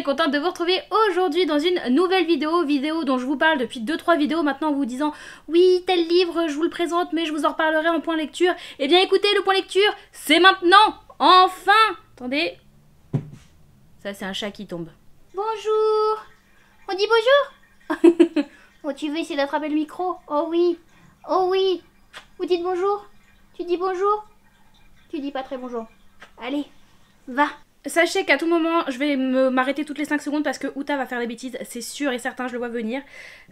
contente de vous retrouver aujourd'hui dans une nouvelle vidéo dont je vous parle depuis 2-3 vidéos maintenant en vous disant oui tel livre je vous le présente mais je vous en reparlerai en point lecture. Eh bien écoutez, le point lecture c'est maintenant, enfin. Attendez, ça c'est un chat qui tombe. Bonjour. On dit bonjour. Oh tu veux essayer d'attraper le micro? Oh oui, oh oui. Vous dites bonjour? Tu dis bonjour? Tu dis pas très bonjour. Allez, va. Sachez qu'à tout moment, je vais m'arrêter toutes les 5 secondes parce que Uta va faire des bêtises, c'est sûr et certain, je le vois venir.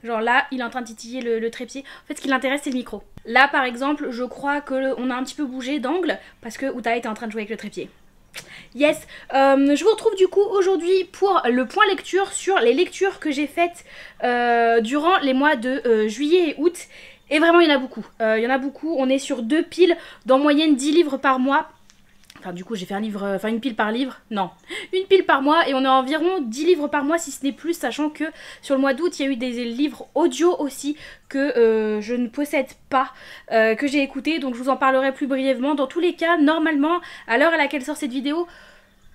Genre là, il est en train de titiller le trépied. En fait, ce qui l'intéresse, c'est le micro. Là, par exemple, je crois qu'on a un petit peu bougé d'angle parce que Uta était en train de jouer avec le trépied. Yes, je vous retrouve du coup aujourd'hui pour le point lecture sur les lectures que j'ai faites durant les mois de juillet et août. Et vraiment, il y en a beaucoup. On est sur 2 piles, d'en moyenne 10 livres par mois. Enfin du coup j'ai fait un livre, enfin une pile par livre, non, une pile par mois et on a environ 10 livres par mois si ce n'est plus, sachant que sur le mois d'août il y a eu des livres audio aussi que je ne possède pas, que j'ai écouté, donc je vous en parlerai plus brièvement. Dans tous les cas, normalement, à l'heure à laquelle sort cette vidéo,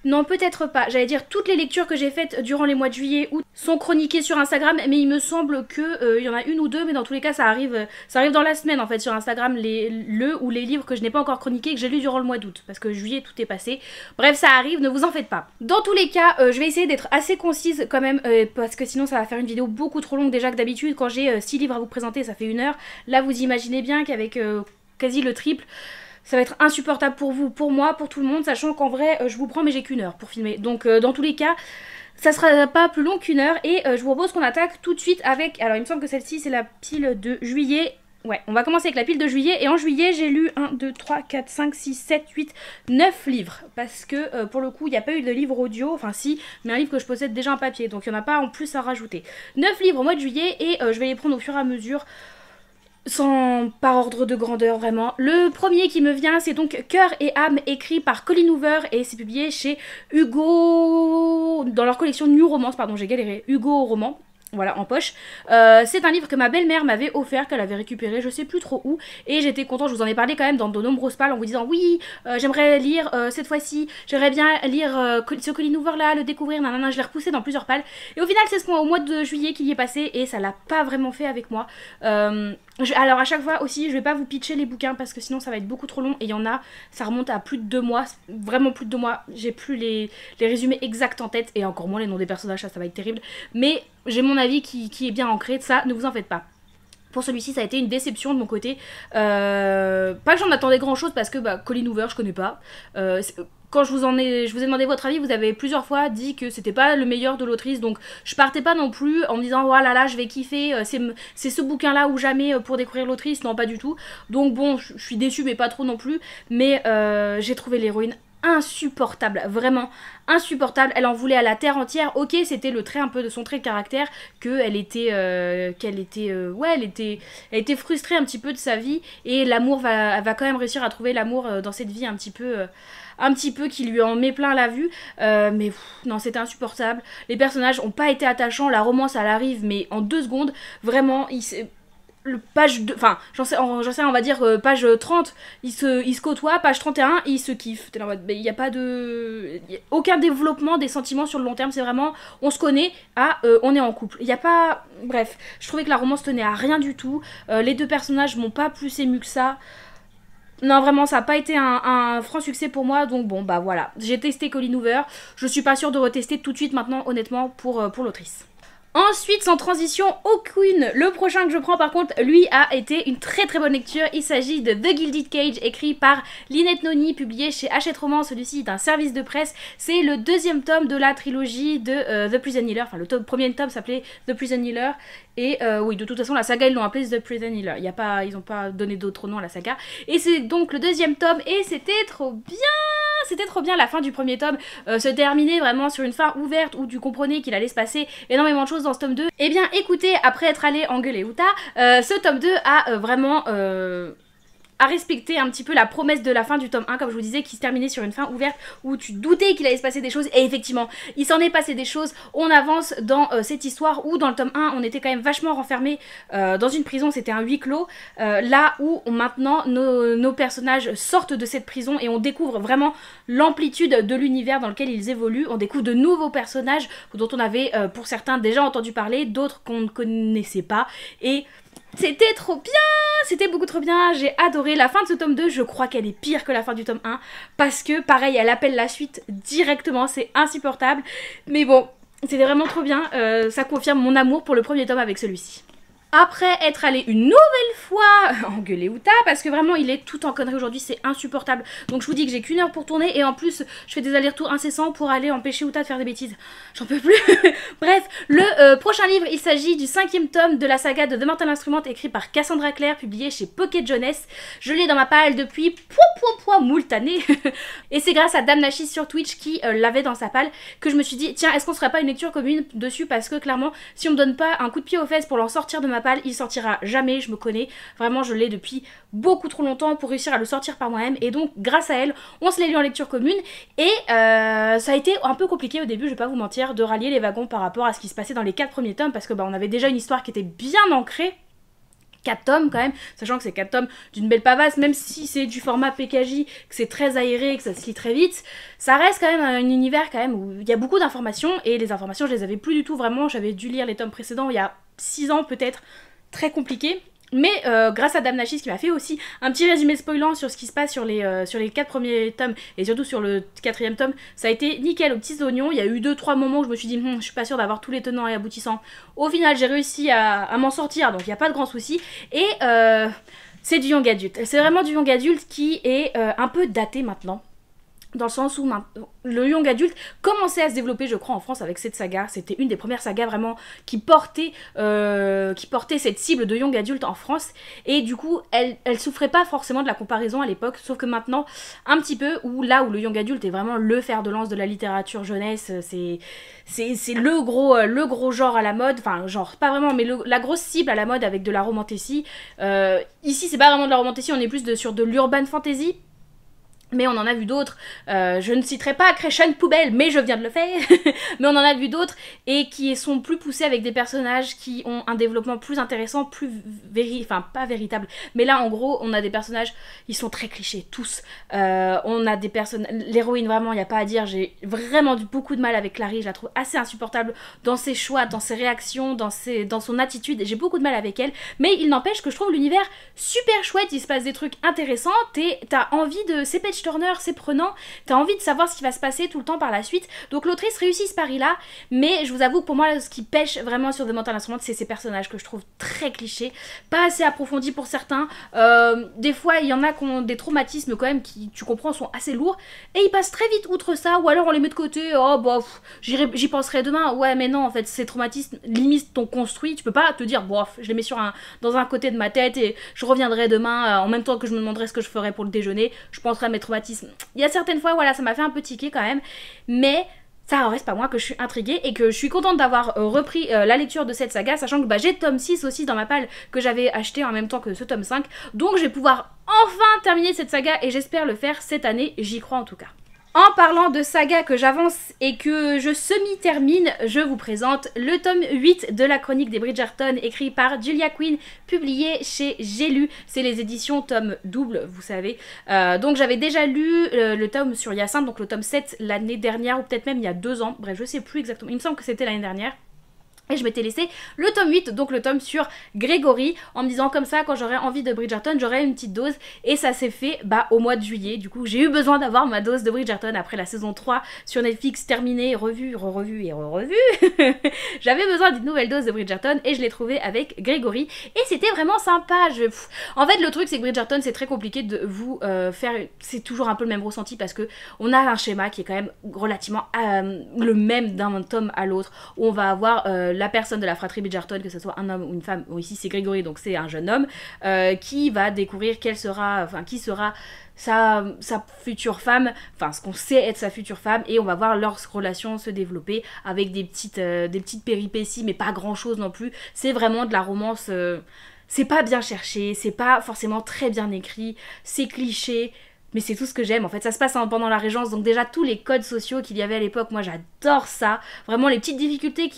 non peut-être pas, j'allais dire toutes les lectures que j'ai faites durant les mois de juillet août sont chroniquées sur Instagram, mais il me semble que il y en a une ou deux, mais dans tous les cas ça arrive dans la semaine en fait sur Instagram, les livres que je n'ai pas encore chroniqués, que j'ai lus durant le mois d'août, parce que juillet tout est passé, bref ça arrive, ne vous en faites pas. Dans tous les cas, je vais essayer d'être assez concise quand même, parce que sinon ça va faire une vidéo beaucoup trop longue. Déjà que d'habitude quand j'ai 6 livres à vous présenter ça fait 1 heure, là vous imaginez bien qu'avec quasi le triple, ça va être insupportable pour vous, pour moi, pour tout le monde, sachant qu'en vrai, je vous prends mais j'ai qu'1 heure pour filmer. Donc dans tous les cas, ça sera pas plus long qu'1 heure et je vous propose qu'on attaque tout de suite avec... Alors il me semble que celle-ci c'est la pile de juillet. Ouais, on va commencer avec la pile de juillet et en juillet j'ai lu 1, 2, 3, 4, 5, 6, 7, 8, 9 livres. Parce que pour le coup il n'y a pas eu de livre audio, enfin si, mais un livre que je possède déjà en papier, donc il n'y en a pas en plus à rajouter. 9 livres au mois de juillet et je vais les prendre au fur et à mesure. Par ordre de grandeur vraiment. Le premier qui me vient c'est donc Cœur et âme, écrit par Colleen Hoover et c'est publié chez Hugo, dans leur collection New Romance, pardon j'ai galéré, Hugo Roman. Voilà, en poche. C'est un livre que ma belle-mère m'avait offert, qu'elle avait récupéré, je sais plus trop où. Et j'étais contente, je vous en ai parlé quand même dans de nombreuses pales en vous disant oui, j'aimerais lire cette fois-ci, j'aimerais bien lire ce Colleen Hoover là, le découvrir, nanana, je l'ai repoussé dans plusieurs pales. Et au final, c'est au mois de juillet qu'il y est passé et ça l'a pas vraiment fait avec moi. Alors à chaque fois aussi, je vais pas vous pitcher les bouquins parce que sinon ça va être beaucoup trop long. Et il y en a, ça remonte à plus de 2 mois, vraiment plus de 2 mois. J'ai plus les résumés exacts en tête et encore moins les noms des personnages, ça va être terrible. Mais j'ai mon avis qui est bien ancré de ça, ne vous en faites pas. Pour celui-ci, ça a été une déception de mon côté. Pas que j'en attendais grand chose parce que Colleen Hoover, je connais pas. Quand je vous ai demandé votre avis, vous avez plusieurs fois dit que c'était pas le meilleur de l'autrice, donc je partais pas non plus en me disant oh là là je vais kiffer, c'est ce bouquin là ou jamais pour découvrir l'autrice, non pas du tout. Donc bon, je suis déçue mais pas trop non plus, mais j'ai trouvé l'héroïne insupportable, vraiment insupportable. Elle en voulait à la terre entière. Ok, c'était le trait un peu de son trait de caractère, elle était frustrée un petit peu de sa vie et l'amour elle va quand même réussir à trouver l'amour dans cette vie un petit peu qui lui en met plein la vue, mais non c'était insupportable. Les personnages ont pas été attachants, la romance elle arrive mais en 2 secondes, vraiment j'en sais on va dire page 30 ils se côtoient, page 31 ils se kiffent. Il n'y a pas aucun développement des sentiments sur le long terme, c'est vraiment on se connaît, on est en couple, il n'y a pas, bref, je trouvais que la romance tenait à rien du tout. Les 2 personnages m'ont pas plus ému que ça. Non vraiment ça n'a pas été un franc succès pour moi, donc bon voilà, j'ai testé Colleen Hoover, je suis pas sûre de retester tout de suite maintenant honnêtement pour l'autrice. Ensuite, sans transition aucune, le prochain que je prends par contre, lui a été une très très bonne lecture. Il s'agit de The Gilded Cage, écrit par Lynette Noni, publié chez Hachette Romans. Celui-ci est un service de presse. C'est le 2e tome de la trilogie de The Prison Healer. Enfin, le premier tome s'appelait The Prison Healer. Et oui, de toute façon, la saga, ils l'ont appelé The Prison Healer. Ils n'ont pas donné d'autres noms à la saga. Et c'est donc le 2e tome, et c'était trop bien! C'était trop bien, la fin du premier tome se terminait vraiment sur une fin ouverte où tu comprenais qu'il allait se passer énormément de choses dans ce tome 2. Et bien écoutez, après être allé engueuler Uta, ce tome 2 a vraiment à respecter un petit peu la promesse de la fin du tome 1, comme je vous disais, qui se terminait sur une fin ouverte où tu doutais qu'il allait se passer des choses, et effectivement, il s'en est passé des choses. On avance dans cette histoire où dans le tome 1, on était quand même vachement renfermés dans une prison, c'était un huis clos, là où maintenant nos personnages sortent de cette prison et on découvre vraiment l'amplitude de l'univers dans lequel ils évoluent. On découvre de nouveaux personnages dont on avait pour certains déjà entendu parler, d'autres qu'on ne connaissait pas, et c'était trop bien, c'était beaucoup trop bien, j'ai adoré. La fin de ce tome 2, je crois qu'elle est pire que la fin du tome 1, parce que pareil, elle appelle la suite directement, c'est insupportable. Mais bon, c'était vraiment trop bien, ça confirme mon amour pour le premier tome avec celui-ci. Après être allé une nouvelle fois engueuler Uta, parce que vraiment il est tout en connerie aujourd'hui, c'est insupportable. Donc je vous dis que j'ai qu'une heure pour tourner et en plus je fais des allers-retours incessants pour aller empêcher Uta de faire des bêtises. J'en peux plus. Bref, le prochain livre, il s'agit du 5e tome de la saga de The Mortal Instrument écrit par Cassandra Clare, publié chez Pocket Jeunesse. Je l'ai dans ma palle depuis moult années. Et c'est grâce à Dame Nachis sur Twitch qui l'avait dans sa palle que je me suis dit tiens, est-ce qu'on se ferait pas une lecture commune dessus, parce que clairement si on me donne pas un coup de pied aux fesses pour l'en sortir de ma palle, il sortira jamais, je me connais, vraiment je l'ai depuis beaucoup trop longtemps pour réussir à le sortir par moi-même, et donc grâce à elle, on se l'est lu en lecture commune, et ça a été un peu compliqué au début, je vais pas vous mentir, de rallier les wagons par rapport à ce qui se passait dans les 4 premiers tomes, parce que bah, on avait déjà une histoire qui était bien ancrée. 4 tomes quand même, sachant que c'est 4 tomes d'une belle pavasse, même si c'est du format PKJ, que c'est très aéré, que ça se lit très vite, ça reste quand même un univers quand même où il y a beaucoup d'informations, et les informations je les avais plus du tout vraiment, j'avais dû lire les tomes précédents il y a 6 ans peut-être, très compliqué. Mais grâce à Dame Nachis qui m'a fait aussi un petit résumé spoilant sur ce qui se passe sur les 4 premiers tomes et surtout sur le 4e tome, ça a été nickel aux petits oignons. Il y a eu 2-3 moments où je me suis dit je suis pas sûre d'avoir tous les tenants et aboutissants. Au final j'ai réussi à m'en sortir, donc il n'y a pas de grand souci. Et c'est du young adulte. C'est vraiment du young adulte qui est un peu daté maintenant. Dans le sens où le young adulte commençait à se développer, je crois, en France avec cette saga. C'était une des premières sagas vraiment qui portait cette cible de young adulte en France. Et du coup, elle souffrait pas forcément de la comparaison à l'époque, sauf que maintenant, un petit peu, où là où le young adulte est vraiment le fer de lance de la littérature jeunesse, c'est le gros genre à la mode, enfin genre pas vraiment, mais la grosse cible à la mode avec de la romantasy. Ici, c'est pas vraiment de la romantasy, on est plus sur de l'urban fantasy. Mais on en a vu d'autres, je ne citerai pas Crescent Poubelle, mais je viens de le faire, mais on en a vu d'autres, et qui sont plus poussés avec des personnages qui ont un développement plus intéressant, plus enfin pas véritable, mais là en gros on a des personnages, ils sont très clichés, tous, on a des personnages, l'héroïne vraiment, il n'y a pas à dire, j'ai vraiment beaucoup de mal avec Clary, je la trouve assez insupportable dans ses choix, dans ses réactions, dans son attitude, j'ai beaucoup de mal avec elle, mais il n'empêche que je trouve l'univers super chouette, il se passe des trucs intéressants, t'as envie de... C'est turner, c'est prenant, t'as envie de savoir ce qui va se passer tout le temps par la suite, donc l'autrice réussit ce pari-là, mais je vous avoue que pour moi, ce qui pêche vraiment sur The Mortal Instrument, c'est ces personnages que je trouve très clichés, pas assez approfondis pour certains, des fois il y en a qui ont des traumatismes quand même qui, tu comprends, sont assez lourds, et ils passent très vite outre ça, ou alors on les met de côté, oh bof, j'y penserai demain, ouais mais non, en fait ces traumatismes limite t'ont construit, tu peux pas te dire, bof, je les mets dans un côté de ma tête et je reviendrai demain, en même temps que je me demanderai ce que je ferai pour le déjeuner, je penserai à mes traumatismes. Il y a certaines fois, voilà, ça m'a fait un peu tiquer quand même, mais ça en reste pas moins que je suis intriguée et que je suis contente d'avoir repris la lecture de cette saga, sachant que bah, j'ai le tome 6 aussi dans ma palle que j'avais acheté en même temps que ce tome 5, donc je vais pouvoir enfin terminer cette saga et j'espère le faire cette année, j'y crois en tout cas. En parlant de saga que j'avance et que je semi-termine, je vous présente le tome 8 de la chronique des Bridgerton, écrit par Julia Quinn, publié chez J'ai lu. C'est les éditions tome double, vous savez. Donc j'avais déjà lu le tome sur Hyacinthe, donc le tome 7 l'année dernière, ou peut-être même il y a 2 ans. Bref, je sais plus exactement. Il me semble que c'était l'année dernière. Et je m'étais laissé le tome 8, donc le tome sur Grégory, en me disant comme ça, quand j'aurais envie de Bridgerton, j'aurais une petite dose. Et ça s'est fait au mois de juillet. Du coup, j'ai eu besoin d'avoir ma dose de Bridgerton après la saison 3 sur Netflix, terminée, revue, re-revue et re-revue. J'avais besoin d'une nouvelle dose de Bridgerton et je l'ai trouvée avec Grégory. Et c'était vraiment sympa. En fait, le truc, c'est que Bridgerton, c'est très compliqué de vous faire... C'est toujours un peu le même ressenti parce que on a un schéma qui est quand même relativement le même d'un tome à l'autre. Où on va avoir... la personne de la fratrie Bridgerton, que ce soit un homme ou une femme, bon, ici c'est Grégory, donc c'est un jeune homme, qui va découvrir qui sera sa future femme, enfin ce qu'on sait être sa future femme, et on va voir leur relation se développer avec des petites péripéties, mais pas grand chose non plus. C'est vraiment de la romance... c'est pas bien cherché, c'est pas forcément très bien écrit, c'est cliché, mais c'est tout ce que j'aime en fait. Ça se passe pendant la Régence, donc déjà tous les codes sociaux qu'il y avait à l'époque, moi j'adore ça. Vraiment les petites difficultés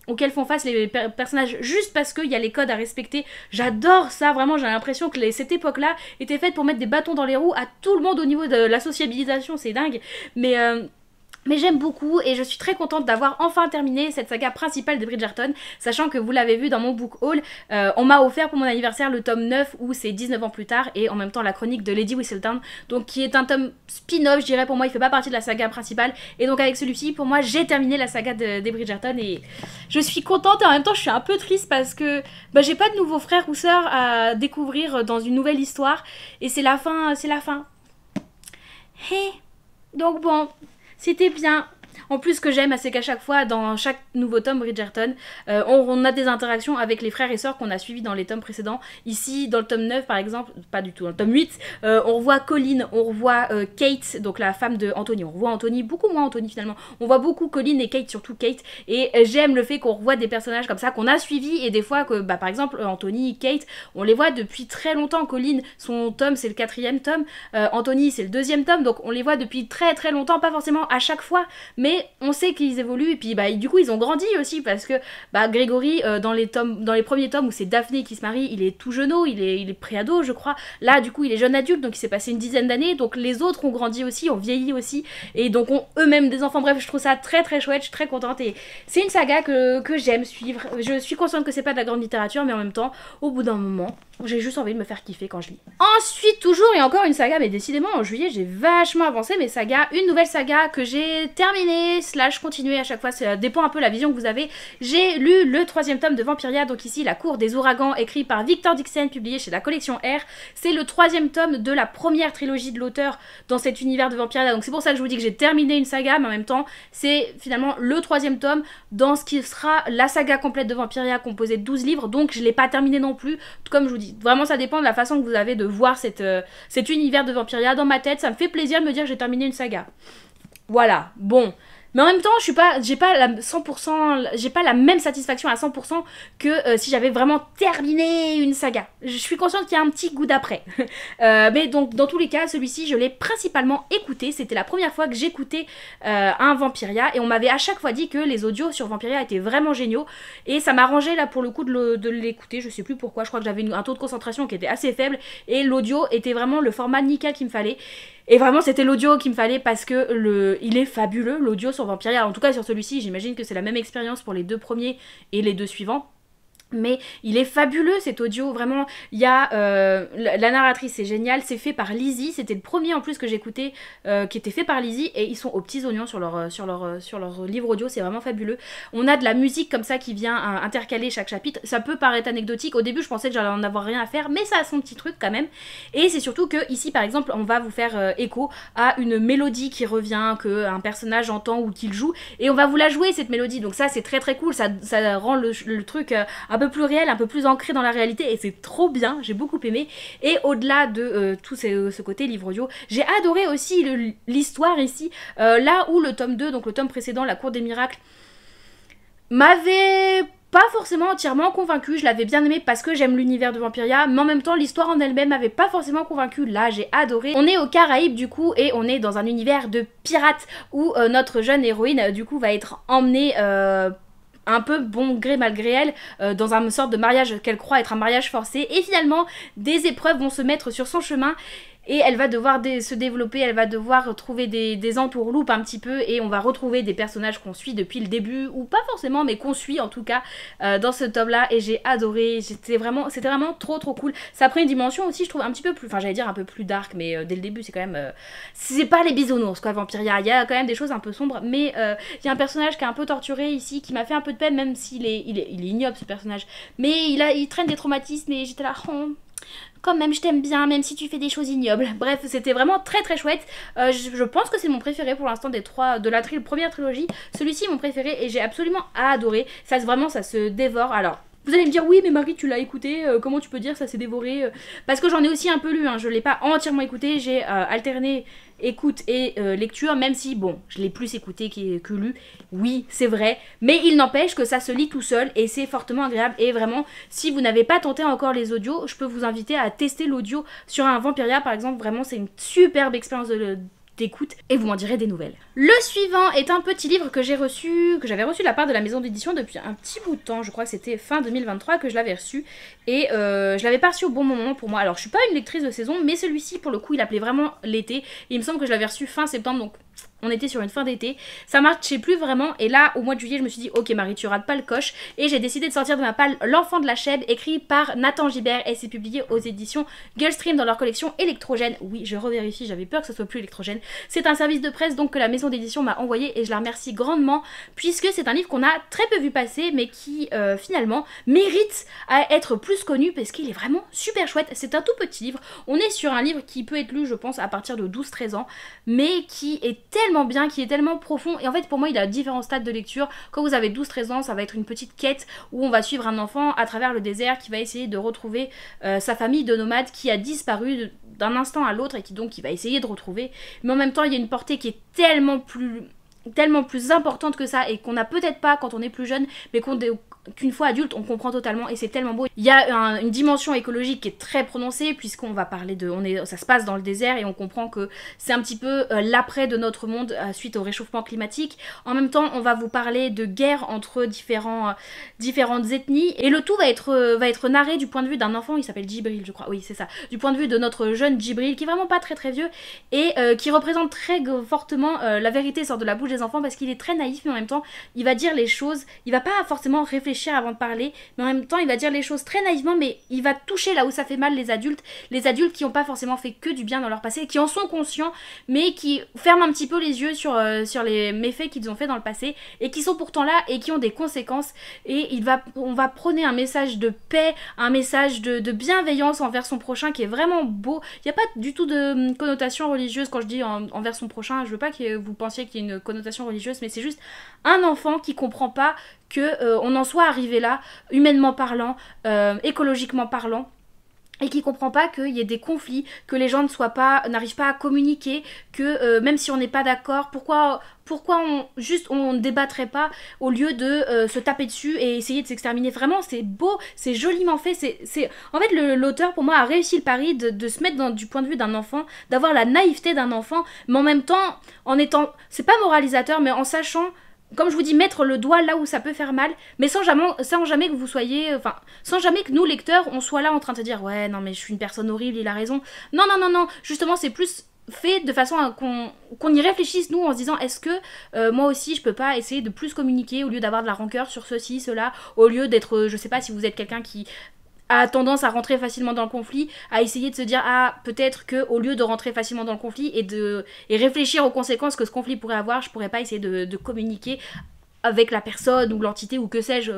auxquelles font face les personnages juste parce qu'il y a les codes à respecter, j'adore ça. Vraiment j'ai l'impression que cette époque-là était faite pour mettre des bâtons dans les roues à tout le monde au niveau de la sociabilisation, c'est dingue. Mais j'aime beaucoup et je suis très contente d'avoir enfin terminé cette saga principale de Bridgerton, sachant que vous l'avez vu dans mon book haul, on m'a offert pour mon anniversaire le tome 9 où c'est 19 ans plus tard et en même temps la chronique de Lady Whistledown, donc qui est un tome spin-off je dirais. Pour moi il fait pas partie de la saga principale et donc avec celui-ci pour moi j'ai terminé la saga des Bridgerton et je suis contente et en même temps je suis un peu triste parce que j'ai pas de nouveaux frères ou sœurs à découvrir dans une nouvelle histoire et c'est la fin, Hey. Donc bon, c'était bien. En plus, ce que j'aime, c'est qu'à chaque fois, dans chaque nouveau tome Bridgerton, on a des interactions avec les frères et sœurs qu'on a suivis dans les tomes précédents. Ici, dans le tome 9, par exemple, pas du tout, dans le tome 8, on revoit Colin, on revoit Kate, donc la femme de Anthony. On revoit Anthony, beaucoup moins Anthony finalement. On voit beaucoup Colin et Kate, surtout Kate. Et j'aime le fait qu'on revoit des personnages comme ça, qu'on a suivis. Et des fois, que, par exemple, Anthony, Kate, on les voit depuis très longtemps. Colin, son tome, c'est le 4e tome. Anthony, c'est le 2e tome. Donc on les voit depuis très très longtemps, pas forcément à chaque fois, mais on sait qu'ils évoluent et puis du coup ils ont grandi aussi parce que Grégory dans les premiers tomes où c'est Daphné qui se marie, il est tout jeuneau, il est pré-ado je crois. Là du coup il est jeune adulte, donc il s'est passé une dizaine d'années, donc les autres ont grandi aussi, ont vieilli aussi et donc ont eux-mêmes des enfants. Bref, je trouve ça très très chouette, je suis très contente et c'est une saga que j'aime suivre. Je suis consciente que c'est pas de la grande littérature, mais en même temps au bout d'un moment j'ai juste envie de me faire kiffer quand je lis. Ensuite, toujours et encore une saga, mais décidément en juillet j'ai vachement avancé mes sagas. Une nouvelle saga que j'ai terminée / continuée à chaque fois, ça dépend un peu la vision que vous avez. J'ai lu le 3e tome de Vampiria, donc ici La Cour des Ouragans, écrit par Victor Dixon, publié chez la collection R. C'est le 3e tome de la première trilogie de l'auteur dans cet univers de Vampiria, donc c'est pour ça que je vous dis que j'ai terminé une saga, mais en même temps c'est finalement le 3e tome dans ce qui sera la saga complète de Vampiria composée de 12 livres, donc je l'ai pas terminé non plus. Comme je vous dis, vraiment ça dépend de la façon que vous avez de voir cet univers de Vampiria. Dans ma tête, ça me fait plaisir de me dire que j'ai terminé une saga. Voilà, bon. Mais en même temps, j'ai pas la même satisfaction à 100% que si j'avais vraiment terminé une saga. Je suis consciente qu'il y a un petit goût d'après. Mais donc, dans tous les cas, celui-ci, je l'ai principalement écouté. C'était la première fois que j'écoutais un Vampiria. Et on m'avait à chaque fois dit que les audios sur Vampiria étaient vraiment géniaux. Et ça m'arrangeait là pour le coup de l'écouter. Je sais plus pourquoi. Je crois que j'avais un taux de concentration qui était assez faible. Et l'audio était vraiment le format nickel qu'il me fallait. Et vraiment c'était l'audio qu'il me fallait parce que il est fabuleux l'audio sur Vampiria. En tout cas sur celui-ci, j'imagine que c'est la même expérience pour les 2 premiers et les 2 suivants. Mais il est fabuleux cet audio, vraiment. Il y a la narratrice est géniale, c'est fait par Lizzie, c'était le premier en plus que j'écoutais qui était fait par Lizzie et ils sont aux petits oignons sur leur livre audio, c'est vraiment fabuleux. On a de la musique comme ça qui vient intercaler chaque chapitre. Ça peut paraître anecdotique, au début je pensais que j'allais en avoir rien à faire, mais ça a son petit truc quand même. Et c'est surtout que ici par exemple on va vous faire écho à une mélodie qui revient, qu'un personnage entend ou qu'il joue, et on va vous la jouer cette mélodie, donc ça c'est très très cool, ça rend le truc un peu plus réel, un peu plus ancré dans la réalité et c'est trop bien, j'ai beaucoup aimé. Et au-delà de tout ce côté livre audio, j'ai adoré aussi l'histoire ici, là où le tome 2, donc le tome précédent, La Cour des Miracles, m'avait pas forcément entièrement convaincue. Je l'avais bien aimé parce que j'aime l'univers de Vampiria, mais en même temps l'histoire en elle-même m'avait pas forcément convaincue. Là j'ai adoré. On est aux Caraïbes du coup et on est dans un univers de pirates où notre jeune héroïne du coup va être emmenée un peu bon gré mal gré elle, dans une sorte de mariage qu'elle croit être un mariage forcé, et finalement des épreuves vont se mettre sur son chemin et elle va devoir se développer, elle va devoir trouver des entourloupes un petit peu et on va retrouver des personnages qu'on suit depuis le début, ou pas forcément mais qu'on suit en tout cas dans ce tome là, et j'ai adoré, c'était vraiment trop cool. Ça a pris une dimension aussi je trouve un petit peu plus, enfin j'allais dire un peu plus dark, mais dès le début c'est quand même, c'est pas les bisounours quoi Vampiria, il y a quand même des choses un peu sombres, mais il y a un personnage qui est un peu torturé ici, qui m'a fait un peu de peine, même s'il est ignoble ce personnage, mais il traîne des traumatismes et j'étais là, oh, quand même je t'aime bien même si tu fais des choses ignobles. Bref, c'était vraiment très chouette. Je pense que c'est mon préféré pour l'instant des 3 de la première trilogie. Celui-ci est mon préféré et j'ai absolument adoré. Ça se dévore. Alors Vous allez me dire oui mais Marie tu l'as écouté, comment tu peux dire ça s'est dévoré Parce que j'en ai aussi un peu lu, hein, je l'ai pas entièrement écouté, j'ai alterné écoute et lecture, même si bon je l'ai plus écouté que lu, oui c'est vrai, mais il n'empêche que ça se lit tout seul et c'est fortement agréable. Et vraiment si vous n'avez pas tenté encore les audios, je peux vous inviter à tester l'audio sur un Vampiria par exemple, vraiment c'est une superbe expérience d'écoute et vous m'en direz des nouvelles. Le suivant est un petit livre que j'avais reçu de la part de la maison d'édition depuis un petit bout de temps, je crois que c'était fin 2023 que je l'avais reçu et je l'avais pas reçu au bon moment pour moi. Alors je suis pas une lectrice de saison mais celui-ci pour le coup il appelait vraiment l'été, il me semble que je l'avais reçu fin septembre donc on était sur une fin d'été, ça marchait plus vraiment et là au mois de juillet je me suis dit ok Marie tu rates pas le coche et j'ai décidé de sortir de ma palle L'Enfant de la Chèvre écrit par Nathan Gibert et c'est publié aux éditions Gulfstream dans leur collection Électrogène. Oui je revérifie, j'avais peur que ce soit plus Électrogène. C'est un service de presse donc que la maison d'édition m'a envoyé et je la remercie grandement puisque c'est un livre qu'on a très peu vu passer mais qui finalement mérite à être plus connu parce qu'il est vraiment super chouette. C'est un tout petit livre, on est sur un livre qui peut être lu je pense à partir de 12-13 ans mais qui est tellement bien, qui est tellement profond et en fait pour moi il a différents stades de lecture. Quand vous avez 12-13 ans ça va être une petite quête où on va suivre un enfant à travers le désert qui va essayer de retrouver sa famille de nomades qui a disparu d'un instant à l'autre et qui donc il va essayer de retrouver, mais en même temps il y a une portée qui est tellement plus importante que ça et qu'on n'a peut-être pas quand on est plus jeune mais qu'une fois adulte on comprend totalement et c'est tellement beau. Il y a une dimension écologique qui est très prononcée puisqu'on va parler de... ça se passe dans le désert et on comprend que c'est un petit peu l'après de notre monde suite au réchauffement climatique. En même temps on va vous parler de guerre entre différentes ethnies et le tout va être narré du point de vue d'un enfant, il s'appelle Djibril je crois, oui c'est ça, du point de vue de notre jeune Djibril qui est vraiment pas très très vieux et qui représente très fortement la vérité sort de la bouche des enfants parce qu'il est très naïf mais en même temps il va dire les choses, il va pas forcément réfléchir avant de parler mais en même temps il va dire les choses très naïvement mais il va toucher là où ça fait mal les adultes qui n'ont pas forcément fait que du bien dans leur passé, qui en sont conscients mais qui ferment un petit peu les yeux sur les méfaits qu'ils ont fait dans le passé et qui sont pourtant là et qui ont des conséquences et on va prôner un message de paix, un message de bienveillance envers son prochain qui est vraiment beau. Il n'y a pas du tout de connotation religieuse quand je dis envers son prochain, je veux pas que vous pensiez qu'il y ait une connotation religieuse mais c'est juste un enfant qui comprend pas que on en soit arrivé là, humainement parlant, écologiquement parlant, et qui comprend pas qu'il y ait des conflits, que les gens n'arrivent pas à communiquer, que même si on n'est pas d'accord, pourquoi on ne débattrait pas au lieu de se taper dessus et essayer de s'exterminer. Vraiment c'est beau, c'est joliment fait, en fait l'auteur pour moi a réussi le pari de se mettre du point de vue d'un enfant, d'avoir la naïveté d'un enfant, mais en même temps en étant, c'est pas moralisateur mais en sachant, comme je vous dis, mettre le doigt là où ça peut faire mal, mais sans jamais que vous soyez... Enfin, sans jamais que nous, lecteurs, on soit là en train de se dire « Ouais, non mais je suis une personne horrible, il a raison. » Non, justement, c'est plus fait de façon à qu'on y réfléchisse, nous, en se disant « Est-ce que moi aussi, je peux pas essayer de plus communiquer au lieu d'avoir de la rancœur sur ceci, cela, au lieu d'être... je sais pas si vous êtes quelqu'un qui... a tendance à rentrer facilement dans le conflit, à essayer de se dire ah peut-être que au lieu de rentrer facilement dans le conflit et réfléchir aux conséquences que ce conflit pourrait avoir, je pourrais pas essayer de communiquer avec la personne ou l'entité ou que sais-je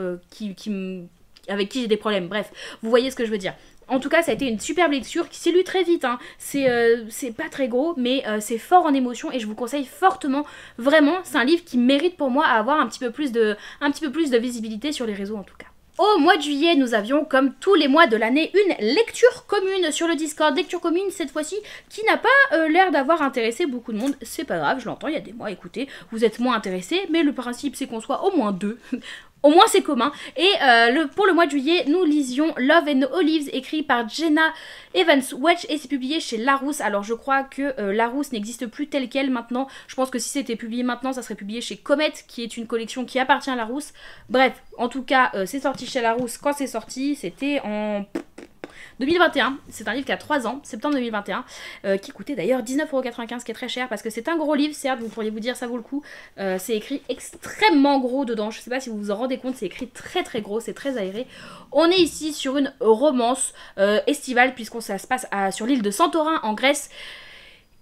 avec qui j'ai des problèmes. Bref, vous voyez ce que je veux dire. En tout cas, ça a été une superbe lecture qui s'est lue très vite, hein. C'est pas très gros, mais c'est fort en émotion et je vous conseille fortement, vraiment, c'est un livre qui mérite pour moi à avoir un petit peu plus de visibilité sur les réseaux en tout cas. Au mois de juillet, nous avions, comme tous les mois de l'année, une lecture commune sur le Discord. Lecture commune, cette fois-ci, qui n'a pas l'air d'avoir intéressé beaucoup de monde. C'est pas grave, je l'entends, il y a des mois, écoutez, vous êtes moins intéressés, mais le principe, c'est qu'on soit au moins deux. Au moins c'est commun. Et pour le mois de juillet, nous lisions Love and Olives, écrit par Jenna Evans Welch et c'est publié chez Larousse. Alors je crois que Larousse n'existe plus tel quel maintenant. Je pense que si c'était publié maintenant, ça serait publié chez Comet, qui est une collection qui appartient à Larousse. Bref, en tout cas, c'est sorti chez Larousse quand c'est sorti. C'était en 2021, c'est un livre qui a 3 ans, septembre 2021, qui coûtait d'ailleurs 19,95€, qui est très cher parce que c'est un gros livre, certes, vous pourriez vous dire ça vaut le coup, c'est écrit extrêmement gros dedans, je sais pas si vous vous en rendez compte, c'est écrit très très gros, c'est très aéré. On est ici sur une romance estivale puisqu'on ça se passe sur l'île de Santorin en Grèce.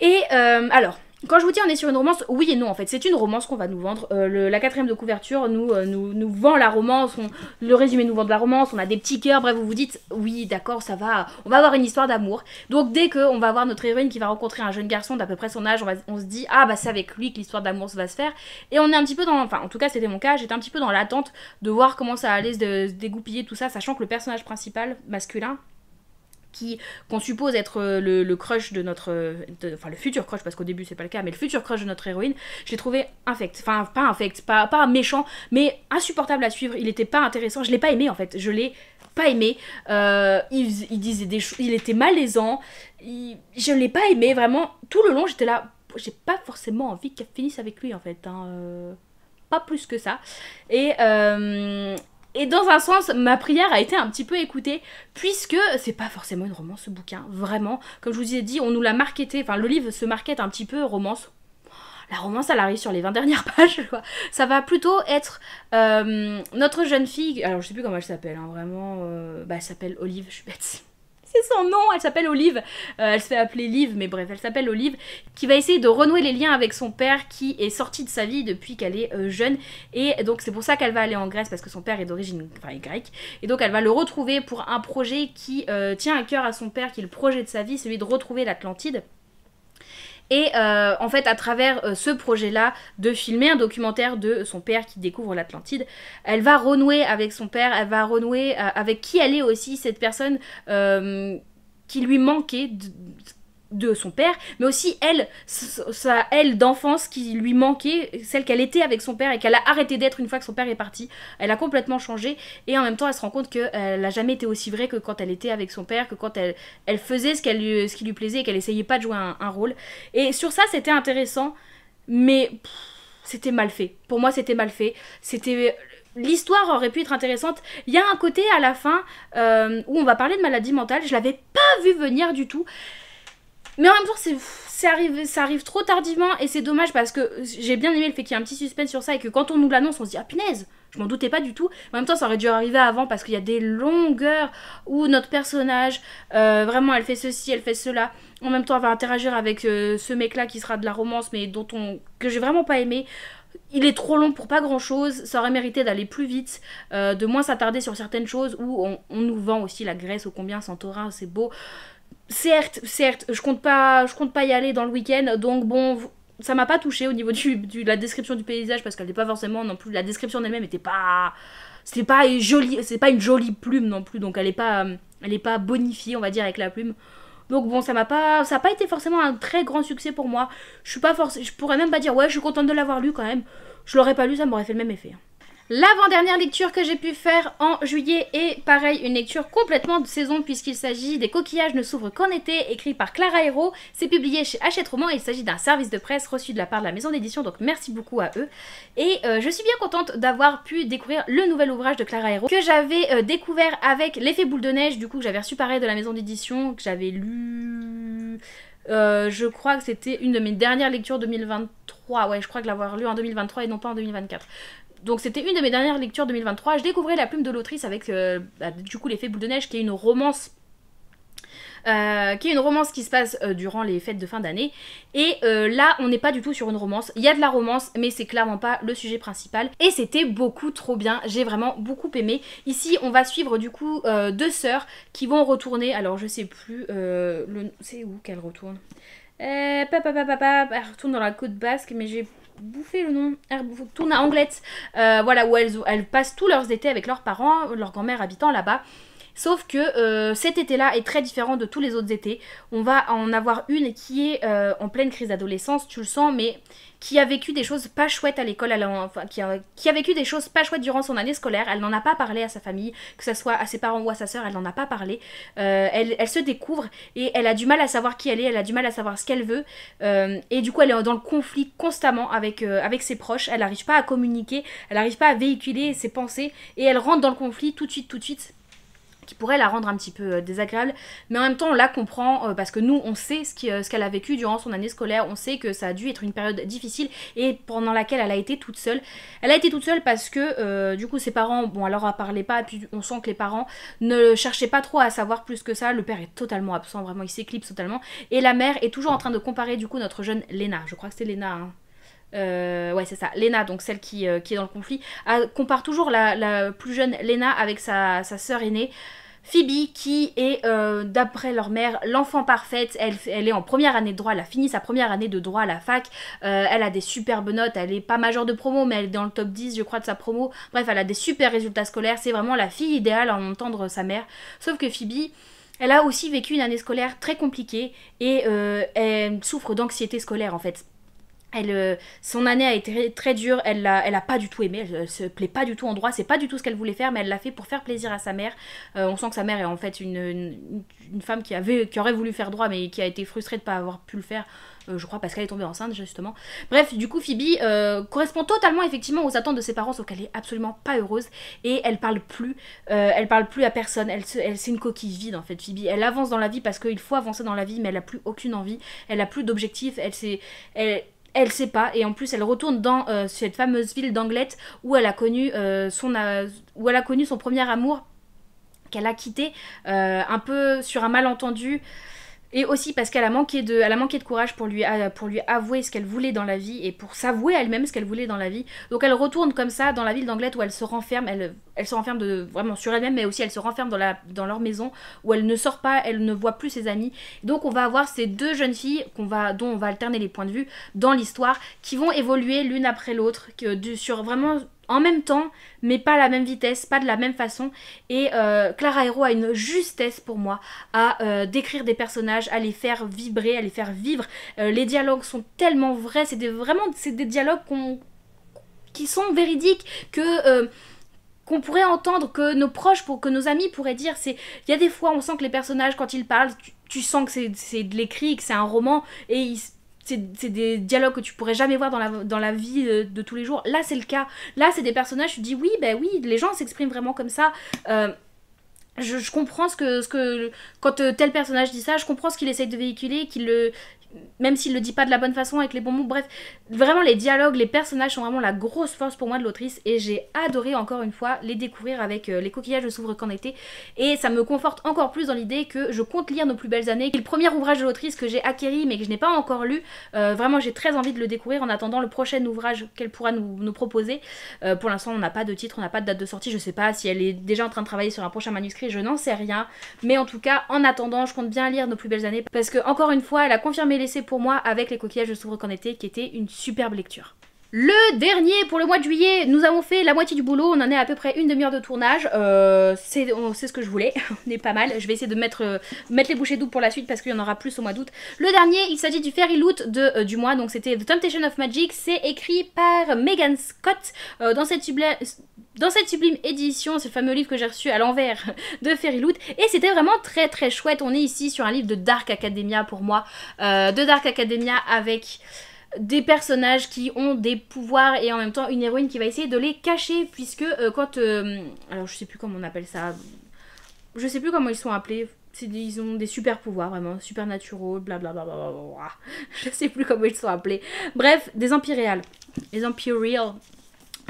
Et alors, Quand je vous dis on est sur une romance, oui et non en fait, c'est une romance qu'on va nous vendre. La quatrième de couverture nous vend la romance, le résumé nous vend de la romance, on a des petits cœurs, bref vous vous dites oui d'accord ça va, on va avoir une histoire d'amour. Donc dès qu'on va avoir notre héroïne qui va rencontrer un jeune garçon d'à peu près son âge, on se dit ah bah c'est avec lui que l'histoire d'amour va se faire. Et on est un petit peu dans, enfin en tout cas c'était mon cas, j'étais un petit peu dans l'attente de voir comment ça allait se dégoupiller tout ça, sachant que le personnage principal masculin, qu'on suppose être le crush de notre... enfin le futur crush, parce qu'au début c'est pas le cas, mais le futur crush de notre héroïne, je l'ai trouvé infect. Enfin pas infect, pas méchant, mais insupportable à suivre. Il était pas intéressant, je l'ai pas aimé en fait, je l'ai pas aimé. Il disait des choses, il était malaisant, je l'ai pas aimé vraiment. Tout le long j'étais là, j'ai pas forcément envie qu'elle finisse avec lui en fait, hein. Pas plus que ça. Et dans un sens, ma prière a été un petit peu écoutée, puisque c'est pas forcément une romance ce bouquin, vraiment. Comme je vous ai dit, on nous l'a marketé, enfin le livre se markete un petit peu romance. La romance elle arrive sur les 20 dernières pages, quoi. Ça va plutôt être notre jeune fille, alors je sais plus comment elle s'appelle, hein, vraiment, elle s'appelle Olive, je suis bête. C'est son nom, elle s'appelle Olive, elle se fait appeler Liv, mais bref, elle s'appelle Olive, qui va essayer de renouer les liens avec son père qui est sorti de sa vie depuis qu'elle est jeune, et donc c'est pour ça qu'elle va aller en Grèce, parce que son père est d'origine grecque, et donc elle va le retrouver pour un projet qui tient à cœur à son père, qui est le projet de sa vie, celui de retrouver l'Atlantide. Et en fait, à travers ce projet-là, de filmer un documentaire de son père qui découvre l'Atlantide, elle va renouer avec son père, elle va renouer avec qui elle est aussi, cette personne qui lui manquait de son père, mais aussi elle d'enfance qui lui manquait, celle qu'elle était avec son père et qu'elle a arrêté d'être une fois que son père est parti. Elle a complètement changé et en même temps elle se rend compte qu'elle n'a jamais été aussi vraie que quand elle était avec son père, que quand elle faisait ce qui lui plaisait et qu'elle essayait pas de jouer un rôle. Et sur ça c'était intéressant, mais c'était mal fait. Pour moi c'était mal fait. L'histoire aurait pu être intéressante. Il y a un côté à la fin où on va parler de maladie mentale, je l'avais pas vu venir du tout. Mais en même temps, ça arrive trop tardivement et c'est dommage parce que j'ai bien aimé le fait qu'il y ait un petit suspense sur ça et que quand on nous l'annonce, on se dit ah punaise, je m'en doutais pas du tout. En même temps, ça aurait dû arriver avant parce qu'il y a des longueurs où notre personnage, vraiment, elle fait ceci, elle fait cela. En même temps, elle va interagir avec ce mec-là qui sera de la romance, mais que j'ai vraiment pas aimé. Il est trop long pour pas grand chose, ça aurait mérité d'aller plus vite, de moins s'attarder sur certaines choses où on nous vend aussi la Grèce ô combien Santorin, c'est beau. Certes, je compte pas y aller dans le week-end, donc bon, ça m'a pas touché au niveau de la description du paysage parce qu'elle n'est pas forcément non plus, la description elle-même était pas, c'est pas une jolie plume non plus, donc elle est pas bonifiée on va dire avec la plume. Donc bon, ça a pas été forcément un très grand succès pour moi. Je pourrais même pas dire ouais, je suis contente de l'avoir lu quand même. Je l'aurais pas lu, ça m'aurait fait le même effet. L'avant-dernière lecture que j'ai pu faire en juillet est pareil, une lecture complètement de saison puisqu'il s'agit des Coquillages ne s'ouvrent qu'en été, écrit par Clara Hérault. C'est publié chez Hachette Roman et il s'agit d'un service de presse reçu de la part de la maison d'édition, donc merci beaucoup à eux. Et je suis bien contente d'avoir pu découvrir le nouvel ouvrage de Clara Hérault que j'avais découvert avec L'effet boule de neige, du coup que j'avais reçu pareil de la maison d'édition, que j'avais lu... je crois que c'était une de mes dernières lectures 2023, ouais je crois que l'avoir lu en 2023 et non pas en 2024. Donc c'était une de mes dernières lectures 2023, je découvrais La plume de l'autrice avec du coup L'effet boule de neige qui est une romance qui se passe durant les fêtes de fin d'année. Et là, on n'est pas du tout sur une romance. Il y a de la romance, mais c'est clairement pas le sujet principal. Et c'était beaucoup trop bien. J'ai vraiment beaucoup aimé. Ici, on va suivre du coup deux sœurs qui vont retourner. Alors, je sais plus. C'est où qu'elles retournent Elle retourne dans la côte basque, mais j'ai bouffé le nom. Elle retourne à Anglette. Voilà, où elles passent tous leurs étés avec leurs parents, leur grand-mère habitant là-bas. Sauf que cet été-là est très différent de tous les autres étés. On va en avoir une qui est en pleine crise d'adolescence, tu le sens, mais qui a vécu des choses pas chouettes à l'école, qui a vécu des choses pas chouettes durant son année scolaire. Elle n'en a pas parlé à sa famille, que ce soit à ses parents ou à sa sœur, elle n'en a pas parlé. Elle se découvre et elle a du mal à savoir qui elle est, elle a du mal à savoir ce qu'elle veut. Et du coup, elle est dans le conflit constamment avec ses proches. Elle n'arrive pas à communiquer, elle n'arrive pas à véhiculer ses pensées et elle rentre dans le conflit tout de suite. qui pourrait la rendre un petit peu désagréable, mais en même temps on la comprend parce que nous on sait ce qu'elle a vécu durant son année scolaire, on sait que ça a dû être une période difficile et pendant laquelle elle a été toute seule. Elle a été toute seule parce que du coup ses parents, bon elle leur a parlé pas, et puis on sent que les parents ne cherchaient pas trop à savoir plus que ça, le père est totalement absent, vraiment il s'éclipse totalement, et la mère est toujours en train de comparer du coup notre jeune Léna, je crois que c'est Léna hein. Ouais c'est ça, Léna, donc celle qui est dans le conflit, compare toujours la plus jeune Léna avec sa sœur aînée Phoebe, qui est d'après leur mère l'enfant parfaite. Elle est en première année de droit, elle a fini sa première année de droit à la fac, elle a des superbes notes, elle est pas majeure de promo mais elle est dans le top 10 je crois de sa promo, bref elle a des super résultats scolaires, c'est vraiment la fille idéale à entendre sa mère, sauf que Phoebe elle a aussi vécu une année scolaire très compliquée et elle souffre d'anxiété scolaire en fait. Son année a été très dure, elle a pas du tout aimé, elle se plaît pas du tout en droit, c'est pas du tout ce qu'elle voulait faire, mais elle l'a fait pour faire plaisir à sa mère. On sent que sa mère est en fait une femme qui aurait voulu faire droit mais qui a été frustrée de pas avoir pu le faire, je crois parce qu'elle est tombée enceinte justement. Bref, du coup Phoebe correspond totalement effectivement aux attentes de ses parents, sauf qu'elle est absolument pas heureuse et elle parle plus à personne, c'est une coquille vide en fait Phoebe. Elle avance dans la vie parce qu'il faut avancer dans la vie, mais elle a plus aucune envie, elle a plus d'objectif, elle sait pas, et en plus elle retourne dans cette fameuse ville d'Anglet où elle a connu son premier amour qu'elle a quitté un peu sur un malentendu. Et aussi parce qu'elle a manqué de courage pour lui avouer ce qu'elle voulait dans la vie et pour s'avouer elle-même ce qu'elle voulait dans la vie. Donc elle retourne comme ça dans la ville d'Anglet où elle se renferme, elle se renferme vraiment sur elle-même, mais aussi elle se renferme dans leur maison où elle ne sort pas, elle ne voit plus ses amis. Donc on va avoir ces deux jeunes filles dont on va alterner les points de vue dans l'histoire, qui vont évoluer l'une après l'autre, sur vraiment en même temps, mais pas à la même vitesse, pas de la même façon. Et Clara Hero a une justesse pour moi à décrire des personnages, à les faire vibrer, à les faire vivre. Les dialogues sont tellement vrais, c'est des dialogues qui sont véridiques, qu'on pourrait entendre, que nos proches, que nos amis pourraient dire. Il y a des fois, on sent que les personnages, quand ils parlent, tu sens que c'est de l'écrit, que c'est un roman, et c'est des dialogues que tu pourrais jamais voir dans la vie de tous les jours. Là, c'est le cas. Là, c'est des personnages, tu dis oui, les gens s'expriment vraiment comme ça. Je comprends quand tel personnage dit ça, je comprends ce qu'il essaye de véhiculer, même s'il le dit pas de la bonne façon, avec les bons mots, bref, vraiment les dialogues, les personnages sont vraiment la grosse force pour moi de l'autrice, et j'ai adoré encore une fois les découvrir avec Les coquillages ne s'ouvrent qu'en été, et ça me conforte encore plus dans l'idée que je compte lire Nos plus belles années, qui est le premier ouvrage de l'autrice que j'ai acquéri mais que je n'ai pas encore lu. Vraiment j'ai très envie de le découvrir en attendant le prochain ouvrage qu'elle pourra nous proposer. Pour l'instant on n'a pas de titre, on n'a pas de date de sortie, je sais pas si elle est déjà en train de travailler sur un prochain manuscrit, je n'en sais rien, mais en tout cas en attendant je compte bien lire Nos plus belles années, parce que encore une fois elle a confirmé l'essai pour moi avec Les coquillages ne s'ouvrent qu'en été, qui était une superbe lecture. Le dernier pour le mois de juillet, nous avons fait la moitié du boulot, on en est à peu près une demi-heure de tournage, c'est ce que je voulais, on est pas mal, je vais essayer de mettre les bouchées doubles pour la suite parce qu'il y en aura plus au mois d'août. Le dernier, il s'agit du Fairy Loot du mois, donc c'était The Temptation of Magic, c'est écrit par Megan Scott dans cette sublime édition, c'est le fameux livre que j'ai reçu à l'envers de Fairy Loot, et c'était vraiment très très chouette. On est ici sur un livre de Dark Academia pour moi, de Dark Academia avec des personnages qui ont des pouvoirs et en même temps une héroïne qui va essayer de les cacher, puisque alors je sais plus comment on appelle ça, je sais plus comment ils sont appelés, ils ont des super pouvoirs vraiment, supernaturaux, blablabla, je sais plus comment ils sont appelés, bref, des Empyreals, les Empyreals,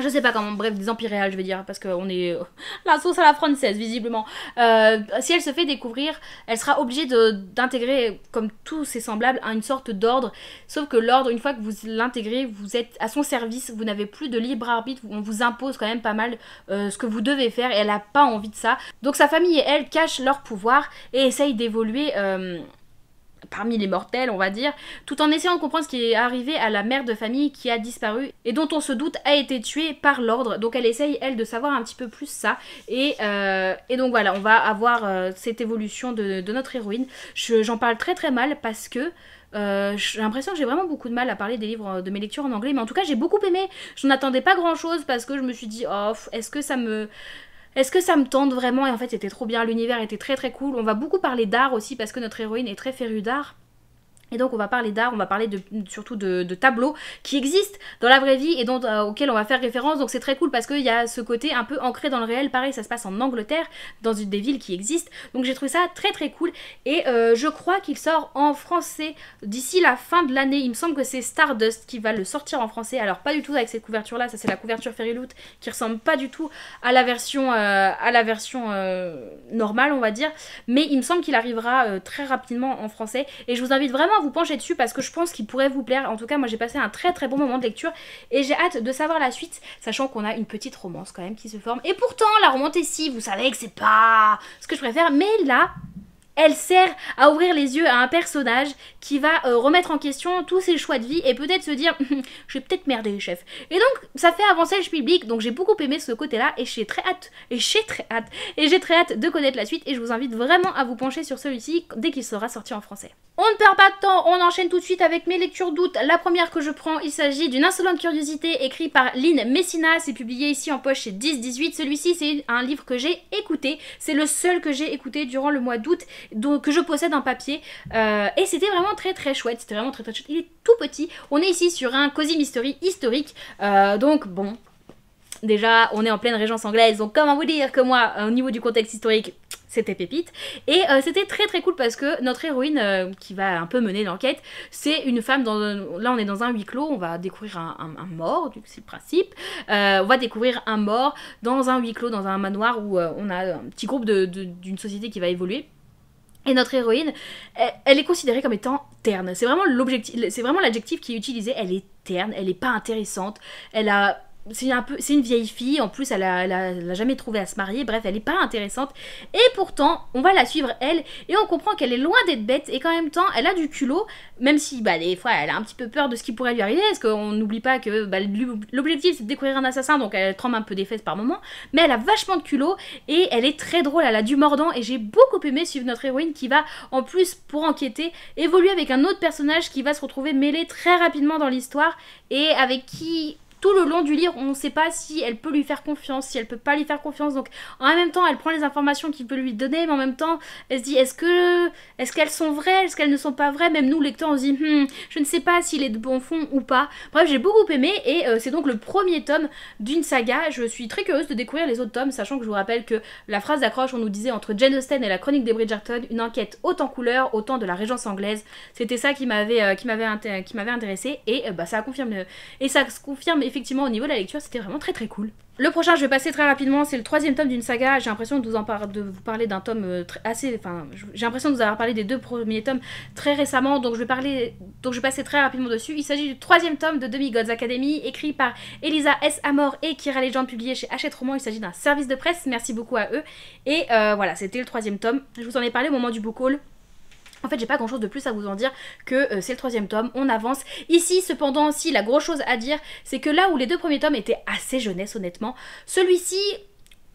je sais pas comment, bref, des Empyreals je vais dire, parce qu'on est la sauce à la française visiblement. Si elle se fait découvrir, elle sera obligée d'intégrer, comme tous ses semblables, une sorte d'ordre, sauf que l'ordre, une fois que vous l'intégrez, vous êtes à son service, vous n'avez plus de libre arbitre, on vous impose quand même pas mal ce que vous devez faire, et elle n'a pas envie de ça. Donc sa famille et elle cachent leur pouvoir et essayent d'évoluer parmi les mortels, on va dire, tout en essayant de comprendre ce qui est arrivé à la mère de famille qui a disparu et dont on se doute a été tuée par l'ordre. Donc elle essaye, elle, de savoir un petit peu plus ça. Et donc voilà, on va avoir cette évolution de notre héroïne. J'en parle très très mal parce que j'ai l'impression que j'ai vraiment beaucoup de mal à parler des livres de mes lectures en anglais, mais en tout cas j'ai beaucoup aimé. Je n'attendais pas grand chose parce que je me suis dit, oh, est-ce que ça me tente vraiment? Et en fait c'était trop bien, l'univers était très très cool. On va beaucoup parler d'art aussi parce que notre héroïne est très férue d'art. Et donc on va parler d'art, on va parler surtout de tableaux qui existent dans la vraie vie et auxquels on va faire référence. Donc c'est très cool parce qu'il y a ce côté un peu ancré dans le réel. Pareil, ça se passe en Angleterre, dans des villes qui existent. Donc j'ai trouvé ça très très cool. Et je crois qu'il sort en français d'ici la fin de l'année. Il me semble que c'est Stardust qui va le sortir en français. Alors pas du tout avec cette couverture là, ça c'est la couverture Fairyloot qui ressemble pas du tout à la version, normale on va dire. Mais il me semble qu'il arrivera très rapidement en français. Et je vous invite vraiment à vous pencher dessus parce que je pense qu'il pourrait vous plaire. En tout cas moi j'ai passé un très très bon moment de lecture et j'ai hâte de savoir la suite, sachant qu'on a une petite romance quand même qui se forme. Et pourtant la romantécie, vous savez que c'est pas ce que je préfère, mais là elle sert à ouvrir les yeux à un personnage qui va remettre en question tous ses choix de vie et peut-être se dire je vais peut-être merder les chefs. Et donc ça fait avancer le public, donc j'ai beaucoup aimé ce côté-là et j'ai très hâte de connaître la suite et je vous invite vraiment à vous pencher sur celui-ci dès qu'il sera sorti en français. On ne perd pas de temps, on enchaîne tout de suite avec mes lectures d'août. La première que je prends, il s'agit d'une insolente curiosité écrite par Lynn Messina, c'est publié ici en poche chez 10-18. Celui-ci c'est un livre que j'ai écouté, c'est le seul que j'ai écouté durant le mois d'août, que je possède en papier et c'était vraiment très très chouette, c'était vraiment très très chouette. Il est tout petit, on est ici sur un Cozy Mystery historique, donc bon, déjà on est en pleine régence anglaise, donc comment vous dire que moi au niveau du contexte historique c'était pépite. Et c'était très très cool parce que notre héroïne qui va un peu mener l'enquête, c'est une femme, là on est dans un huis clos, on va découvrir un mort, c'est le principe. On va découvrir un mort dans un huis clos, dans un manoir où on a un petit groupe d'une société qui va évoluer. Et notre héroïne, elle est considérée comme étant terne. C'est vraiment l'adjectif qui est utilisé. Elle est terne, elle n'est pas intéressante, c'est une vieille fille, en plus elle a jamais trouvé à se marier, bref elle est pas intéressante et pourtant on va la suivre elle et on comprend qu'elle est loin d'être bête et qu'en même temps elle a du culot, même si des fois elle a un petit peu peur de ce qui pourrait lui arriver parce qu'on n'oublie pas que l'objectif c'est de découvrir un assassin, donc elle tremble un peu des fesses par moment, mais elle a vachement de culot et elle est très drôle, elle a du mordant et j'ai beaucoup aimé suivre notre héroïne qui va en plus pour enquêter évoluer avec un autre personnage qui va se retrouver mêlé très rapidement dans l'histoire et avec qui tout le long du livre, on ne sait pas si elle peut lui faire confiance, si elle peut pas lui faire confiance. Donc en même temps, elle prend les informations qu'il peut lui donner, mais en même temps, elle se dit est-ce qu'elles sont vraies, est-ce qu'elles ne sont pas vraies. Même nous, lecteurs, on se dit je ne sais pas s'il est de bon fond ou pas. Bref, j'ai beaucoup aimé et c'est donc le premier tome d'une saga. Je suis très curieuse de découvrir les autres tomes, sachant que je vous rappelle que la phrase d'accroche, on nous disait entre Jane Austen et la Chronique des Bridgerton, une enquête haute en couleur, au temps de la Régence anglaise. C'était ça qui m'avait intéressée et ça confirme effectivement au niveau de la lecture, c'était vraiment très très cool. Le prochain, je vais passer très rapidement, c'est le troisième tome d'une saga. J'ai l'impression de vous parler d'un tome j'ai l'impression de vous avoir parlé des deux premiers tomes très récemment, donc je vais passer très rapidement dessus. Il s'agit du troisième tome de Demigods Academy, écrit par Elisa S. Amor et Kira Legend, publié chez Hachette Roman. Il s'agit d'un service de presse, merci beaucoup à eux. Et voilà, c'était le troisième tome. Je vous en ai parlé au moment du book haul. En fait, j'ai pas grand chose de plus à vous en dire que c'est le troisième tome, on avance. Ici, cependant, si la grosse chose à dire, c'est que là où les deux premiers tomes étaient assez jeunesse, honnêtement, celui-ci,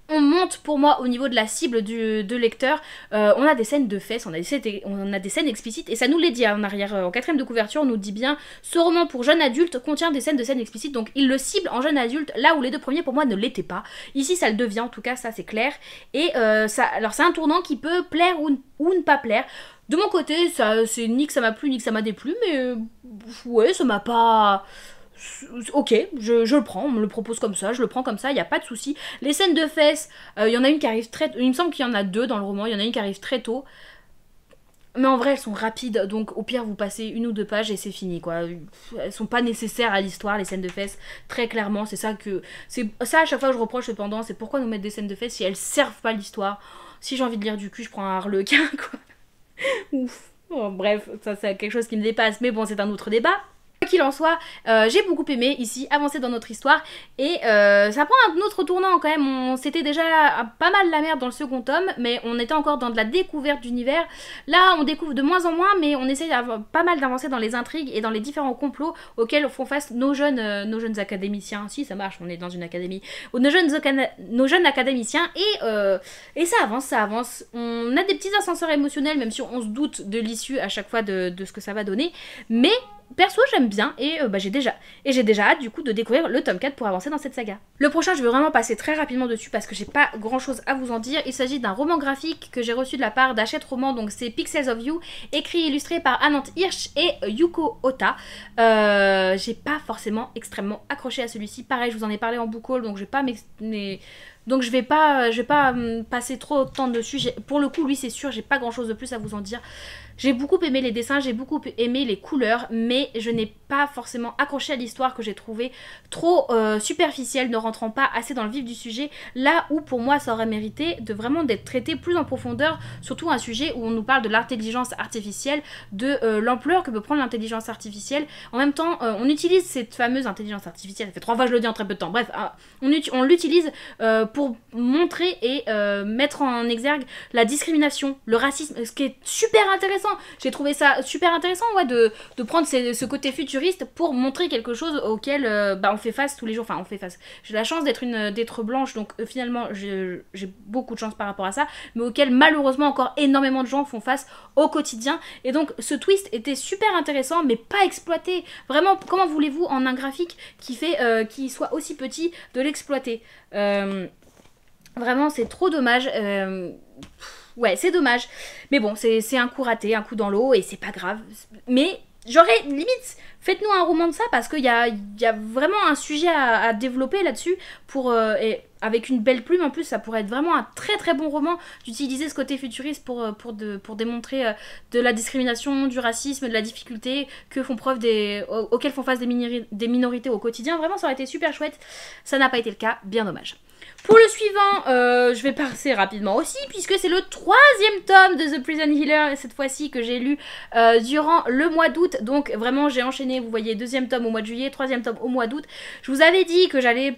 on monte pour moi au niveau de la cible de lecteur. On a des scènes de fesses, on a des scènes explicites, et ça nous les dit en arrière, en quatrième de couverture, on nous dit bien ce roman pour jeunes adultes contient des scènes explicites, donc il le cible en jeune adulte, là où les deux premiers pour moi ne l'étaient pas. Ici, ça le devient, en tout cas, ça c'est clair. Et alors c'est un tournant qui peut plaire ou ne pas plaire. De mon côté, c'est ni que ça m'a plu ni que ça m'a déplu, mais ouais, ça m'a pas... Ok, je le prends, on me le propose comme ça, je le prends comme ça, il n'y a pas de souci. Les scènes de fesses, il y en a une qui arrive très tôt, il me semble qu'il y en a deux dans le roman, il y en a une qui arrive très tôt. Mais en vrai, elles sont rapides, donc au pire, vous passez une ou deux pages et c'est fini, quoi. Elles sont pas nécessaires à l'histoire, les scènes de fesses, très clairement, c'est ça que... C'est ça, à chaque fois que je reproche cependant, c'est pourquoi nous mettre des scènes de fesses si elles servent pas l'histoire. Si j'ai envie de lire du cul, je prends un harlequin, quoi. Ouf. Bon, bref, ça c'est quelque chose qui me dépasse, mais bon, c'est un autre débat. Quoi qu'il en soit, j'ai beaucoup aimé ici avancer dans notre histoire et ça prend un autre tournant quand même. C'était déjà pas mal la merde dans le second tome, mais on était encore dans de la découverte d'univers. Là on découvre de moins en moins, mais on essaie pas mal d'avancer dans les intrigues et dans les différents complots auxquels font face nos jeunes académiciens. Si ça marche, on est dans une académie. Nos jeunes académiciens et ça avance. On a des petits ascenseurs émotionnels, même si on se doute de l'issue à chaque fois de ce que ça va donner, mais perso j'aime bien et j'ai déjà hâte du coup de découvrir le tome 4 pour avancer dans cette saga. Le prochain je vais vraiment passer très rapidement dessus parce que j'ai pas grand chose à vous en dire. Il s'agit d'un roman graphique que j'ai reçu de la part d'Hachette Roman, donc c'est Pixels of You, écrit et illustré par Anant Hirsch et Yuko Ota. J'ai pas forcément extrêmement accroché à celui-ci, pareil je vous en ai parlé en book haul donc je vais pas passer trop de temps dessus. Pour le coup lui c'est sûr, j'ai pas grand chose de plus à vous en dire. J'ai beaucoup aimé les dessins, j'ai beaucoup aimé les couleurs, mais je n'ai pas forcément accroché à l'histoire que j'ai trouvée trop superficielle, ne rentrant pas assez dans le vif du sujet, là où pour moi ça aurait mérité de vraiment d'être traité plus en profondeur, surtout un sujet où on nous parle de l'intelligence artificielle, de l'ampleur que peut prendre l'intelligence artificielle. En même temps, on utilise cette fameuse intelligence artificielle, ça fait 3 fois que je le dis en très peu de temps, bref, on l'utilise pour montrer et mettre en exergue la discrimination, le racisme, ce qui est super intéressant. J'ai trouvé ça super intéressant de prendre ce côté futuriste pour montrer quelque chose auquel on fait face tous les jours. Enfin, on fait face. J'ai la chance d'être blanche, donc finalement j'ai beaucoup de chance par rapport à ça, mais auquel malheureusement encore énormément de gens font face au quotidien. Et donc ce twist était super intéressant, mais pas exploité. Vraiment, comment voulez-vous en un graphique qui soit aussi petit de l'exploiter? Vraiment, c'est trop dommage. Ouais, c'est dommage. Mais bon, c'est un coup raté, un coup dans l'eau, et c'est pas grave. Mais j'aurais, limite, faites-nous un roman de ça, parce qu'il y a vraiment un sujet à développer là-dessus, et avec une belle plume en plus, ça pourrait être vraiment un très très bon roman, d'utiliser ce côté futuriste pour démontrer de la discrimination, du racisme, de la difficulté que font preuve auxquelles font face des minorités au quotidien. Vraiment, ça aurait été super chouette. Ça n'a pas été le cas, bien dommage. Pour le suivant, je vais passer rapidement aussi, puisque c'est le 3e tome de The Prison Healer, cette fois-ci que j'ai lu durant le mois d'août. Donc vraiment j'ai enchaîné, vous voyez, 2e tome au mois de juillet, 3e tome au mois d'août. Je vous avais dit que j'allais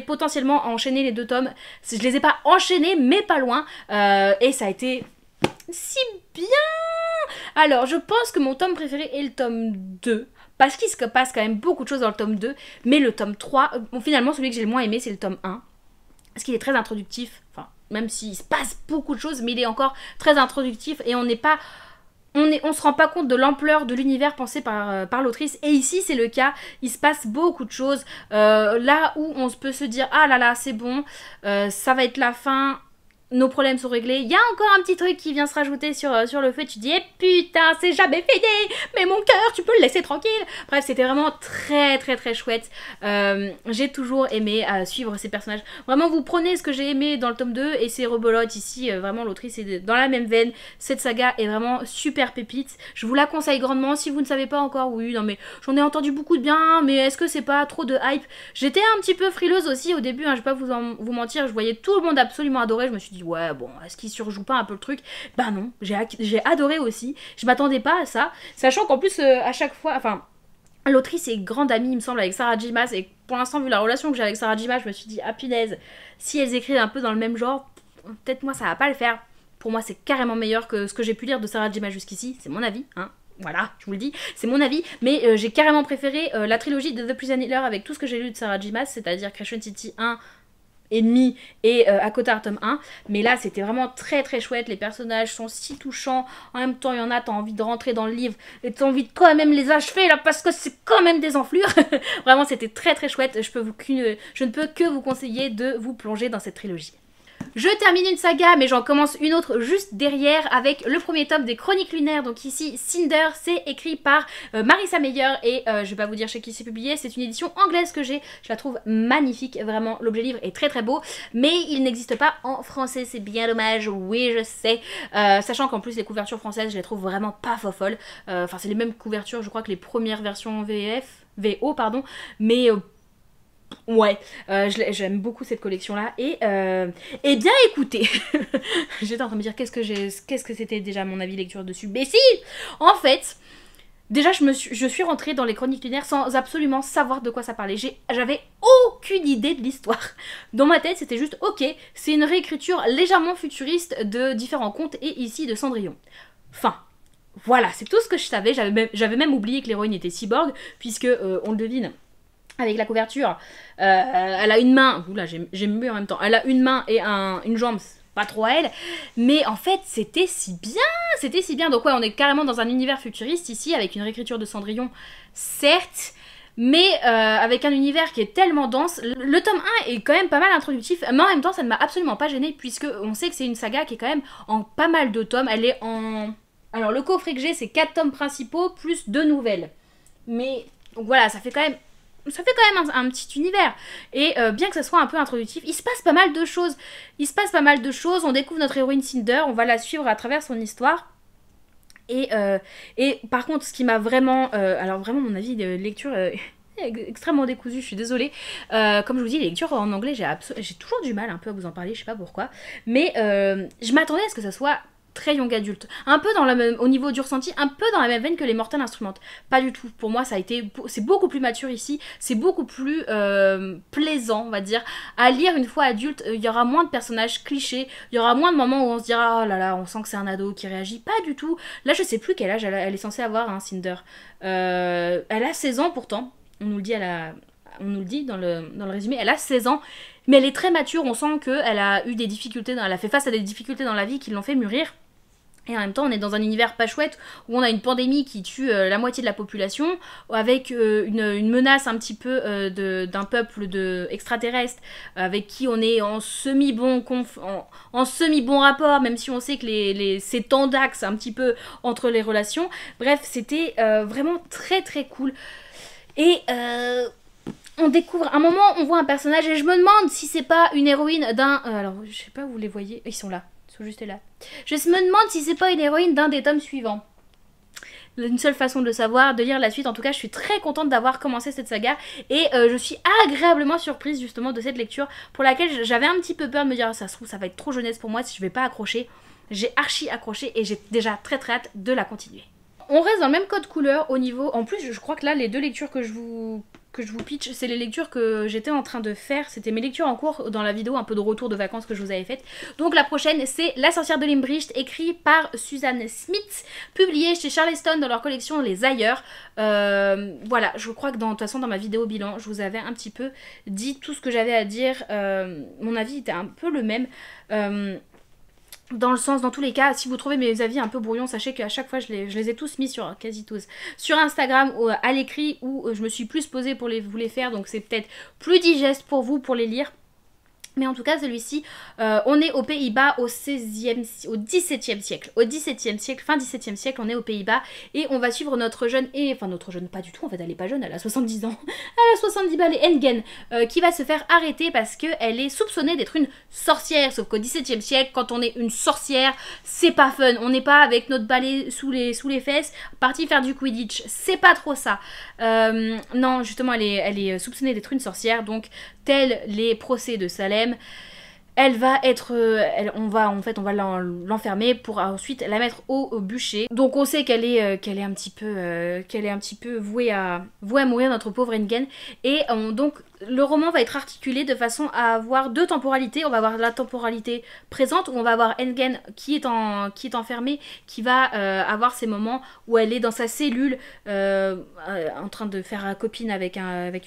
potentiellement enchaîner les 2 tomes. Je les ai pas enchaînés, mais pas loin. Et ça a été si bien. Alors je pense que mon tome préféré est le tome 2. Parce qu'il se passe quand même beaucoup de choses dans le tome 2. Mais le tome 3, finalement celui que j'ai le moins aimé, c'est le tome 1. Parce qu'il est très introductif, enfin, même s'il se passe beaucoup de choses, mais il est encore très introductif et on se rend pas compte de l'ampleur de l'univers pensé par l'autrice. Et ici, c'est le cas, il se passe beaucoup de choses. Là où on peut se dire, ah là là, c'est bon, ça va être la fin, nos problèmes sont réglés. Il y a encore un petit truc qui vient se rajouter sur le feu. Tu dis, eh putain, c'est jamais fini, mais mon cœur, tu peux le laisser tranquille. Bref, c'était vraiment très très très chouette. J'ai toujours aimé suivre ces personnages. Vraiment, vous prenez ce que j'ai aimé dans le tome 2 et c'est rebelote ici. Vraiment, l'autrice est dans la même veine. Cette saga est vraiment super pépite. Je vous la conseille grandement. Si vous ne savez pas encore, oui, non mais j'en ai entendu beaucoup de bien, mais est-ce que c'est pas trop de hype? J'étais un petit peu frileuse aussi au début, hein, je vais pas vous mentir. Je voyais tout le monde absolument adorer. Je me suis dit, ouais bon, est-ce qu'il surjoue pas un peu le truc? Bah non, j'ai adoré aussi, je m'attendais pas à ça, sachant qu'en plus à chaque fois, enfin l'autrice est grande amie il me semble avec Sarah J Maas, et pour l'instant vu la relation que j'ai avec Sarah J Maas, je me suis dit ah punaise, si elles écrivent un peu dans le même genre, peut-être moi ça va pas le faire. Pour moi c'est carrément meilleur que ce que j'ai pu lire de Sarah J Maas jusqu'ici, c'est mon avis, hein. Voilà, je vous le dis, c'est mon avis, mais j'ai carrément préféré la trilogie de The Prison Healer avec tout ce que j'ai lu de Sarah J Maas, c'est-à-dire Crescent City 1 et demi et Akotar tome 1, mais là c'était vraiment très très chouette, les personnages sont si touchants, en même temps il y en a, t'as envie de rentrer dans le livre et t'as envie de quand même les achever là parce que c'est quand même des enflures. Vraiment c'était très très chouette, je ne peux que vous conseiller de vous plonger dans cette trilogie. Je termine une saga, mais j'en commence une autre juste derrière avec le premier tome des Chroniques Lunaires. Donc ici, Cinder, c'est écrit par Marissa Meyer et je vais pas vous dire chez qui c'est publié, c'est une édition anglaise que j'ai. Je la trouve magnifique, vraiment, l'objet livre est très très beau, mais il n'existe pas en français, c'est bien dommage, oui je sais. Sachant qu'en plus les couvertures françaises, je les trouve vraiment pas folles. Enfin c'est les mêmes couvertures, je crois que les premières versions VO, pardon, mais... ouais, j'aime beaucoup cette collection là et bien écoutez, j'étais en train de me dire qu'est-ce que c'était déjà mon avis lecture dessus, mais si, en fait, déjà je suis rentrée dans les Chroniques Lunaires sans absolument savoir de quoi ça parlait, j'avais aucune idée de l'histoire, dans ma tête c'était juste ok, c'est une réécriture légèrement futuriste de différents contes et ici de Cendrillon, enfin. Voilà, c'est tout ce que je savais, j'avais même oublié que l'héroïne était cyborg, puisque on le devine avec la couverture, elle a une main, oula j'ai mué en même temps, elle a une main et une jambe, pas trop à elle, mais en fait c'était si bien, c'était si bien. Donc ouais, on est carrément dans un univers futuriste ici, avec une réécriture de Cendrillon, certes, mais avec un univers qui est tellement dense. Le tome 1 est quand même pas mal introductif, mais en même temps ça ne m'a absolument pas gênée, puisque on sait que c'est une saga qui est quand même en pas mal de tomes. Elle est en... Alors le coffret que j'ai, c'est 4 tomes principaux plus 2 nouvelles. Mais donc voilà, ça fait quand même un petit univers. Et bien que ça soit un peu introductif, il se passe pas mal de choses. On découvre notre héroïne Cinder, on va la suivre à travers son histoire. Et par contre, ce qui m'a vraiment... alors vraiment, mon avis de lecture... extrêmement décousu, je suis désolée. Comme je vous dis, les lectures en anglais, j'ai toujours du mal un peu à vous en parler, je sais pas pourquoi. Mais je m'attendais à ce que ça soit très young adulte. Un peu dans au niveau du ressenti, un peu dans la même veine que les Mortal Instruments. Pas du tout. Pour moi, c'est beaucoup plus mature ici. C'est beaucoup plus plaisant, on va dire. À lire une fois adulte, il y aura moins de personnages clichés. Il y aura moins de moments où on se dira, oh là là, on sent que c'est un ado qui réagit. Pas du tout. Là, je sais plus quel âge elle est censée avoir, hein, Cinder. Elle a 16 ans pourtant. On nous le dit dans le résumé. Elle a 16 ans. Mais elle est très mature, on sent qu'elle a eu des difficultés, elle a fait face à des difficultés dans la vie qui l'ont fait mûrir. Et en même temps, on est dans un univers pas chouette où on a une pandémie qui tue la moitié de la population, avec une menace un petit peu d'un peuple extraterrestre avec qui on est en semi-bon rapport, même si on sait que c'est tendax un petit peu entre les relations. Bref, c'était vraiment très très cool. Et... on découvre, un moment, on voit un personnage et je me demande si c'est pas une héroïne d'un... alors, je sais pas où vous les voyez. Ils sont là. Ils sont juste là. Je me demande si c'est pas une héroïne d'un des tomes suivants. Une seule façon de le savoir, de lire la suite. En tout cas, je suis très contente d'avoir commencé cette saga. Et je suis agréablement surprise justement de cette lecture pour laquelle j'avais un petit peu peur de me dire oh, ça se trouve, ça va être trop jeunesse pour moi si je vais pas accrocher. J'ai archi accroché et j'ai déjà très très hâte de la continuer. On reste dans le même code couleur au niveau... En plus, je crois que là, les deux lectures que je vous pitch, c'est les lectures que j'étais en train de faire. C'était mes lectures en cours dans la vidéo un peu de retour de vacances que je vous avais faite. Donc la prochaine, c'est La sorcière de Limbricht, écrit par Suzanne Smith, publié chez Charleston dans leur collection Les Ailleurs. Voilà, je crois que de toute façon dans ma vidéo bilan, je vous avais un petit peu dit tout ce que j'avais à dire. Mon avis était un peu le même. Dans le sens, dans tous les cas, si vous trouvez mes avis un peu brouillons, sachez qu'à chaque fois je les ai tous mis sur, quasi tous, sur Instagram ou à l'écrit, où je me suis plus posée pour vous les faire, donc c'est peut-être plus digeste pour vous pour les lire. Mais en tout cas, celui-ci, on est aux Pays-Bas au XVIe siècle. Au XVIIe siècle, fin XVIIe siècle, on est aux Pays-Bas. Et on va suivre notre jeune, enfin notre jeune, pas du tout, en fait, elle est pas jeune, elle a 70 ans. Elle a 70 balles, et Engen, qui va se faire arrêter parce qu'elle est soupçonnée d'être une sorcière. Sauf qu'au XVIIe siècle, quand on est une sorcière, c'est pas fun. On n'est pas avec notre balai sous les fesses, parti faire du Quidditch. C'est pas trop ça. Non, justement, elle est soupçonnée d'être une sorcière, donc tels les procès de Salem, elle va être, on va l'enfermer pour ensuite la mettre au bûcher. Donc on sait qu'elle est un petit peu vouée à mourir, notre pauvre Engen. Et donc le roman va être articulé de façon à avoir deux temporalités. On va avoir la temporalité présente où on va avoir Engen qui est enfermée, qui va avoir ces moments où elle est dans sa cellule en train de faire copine avec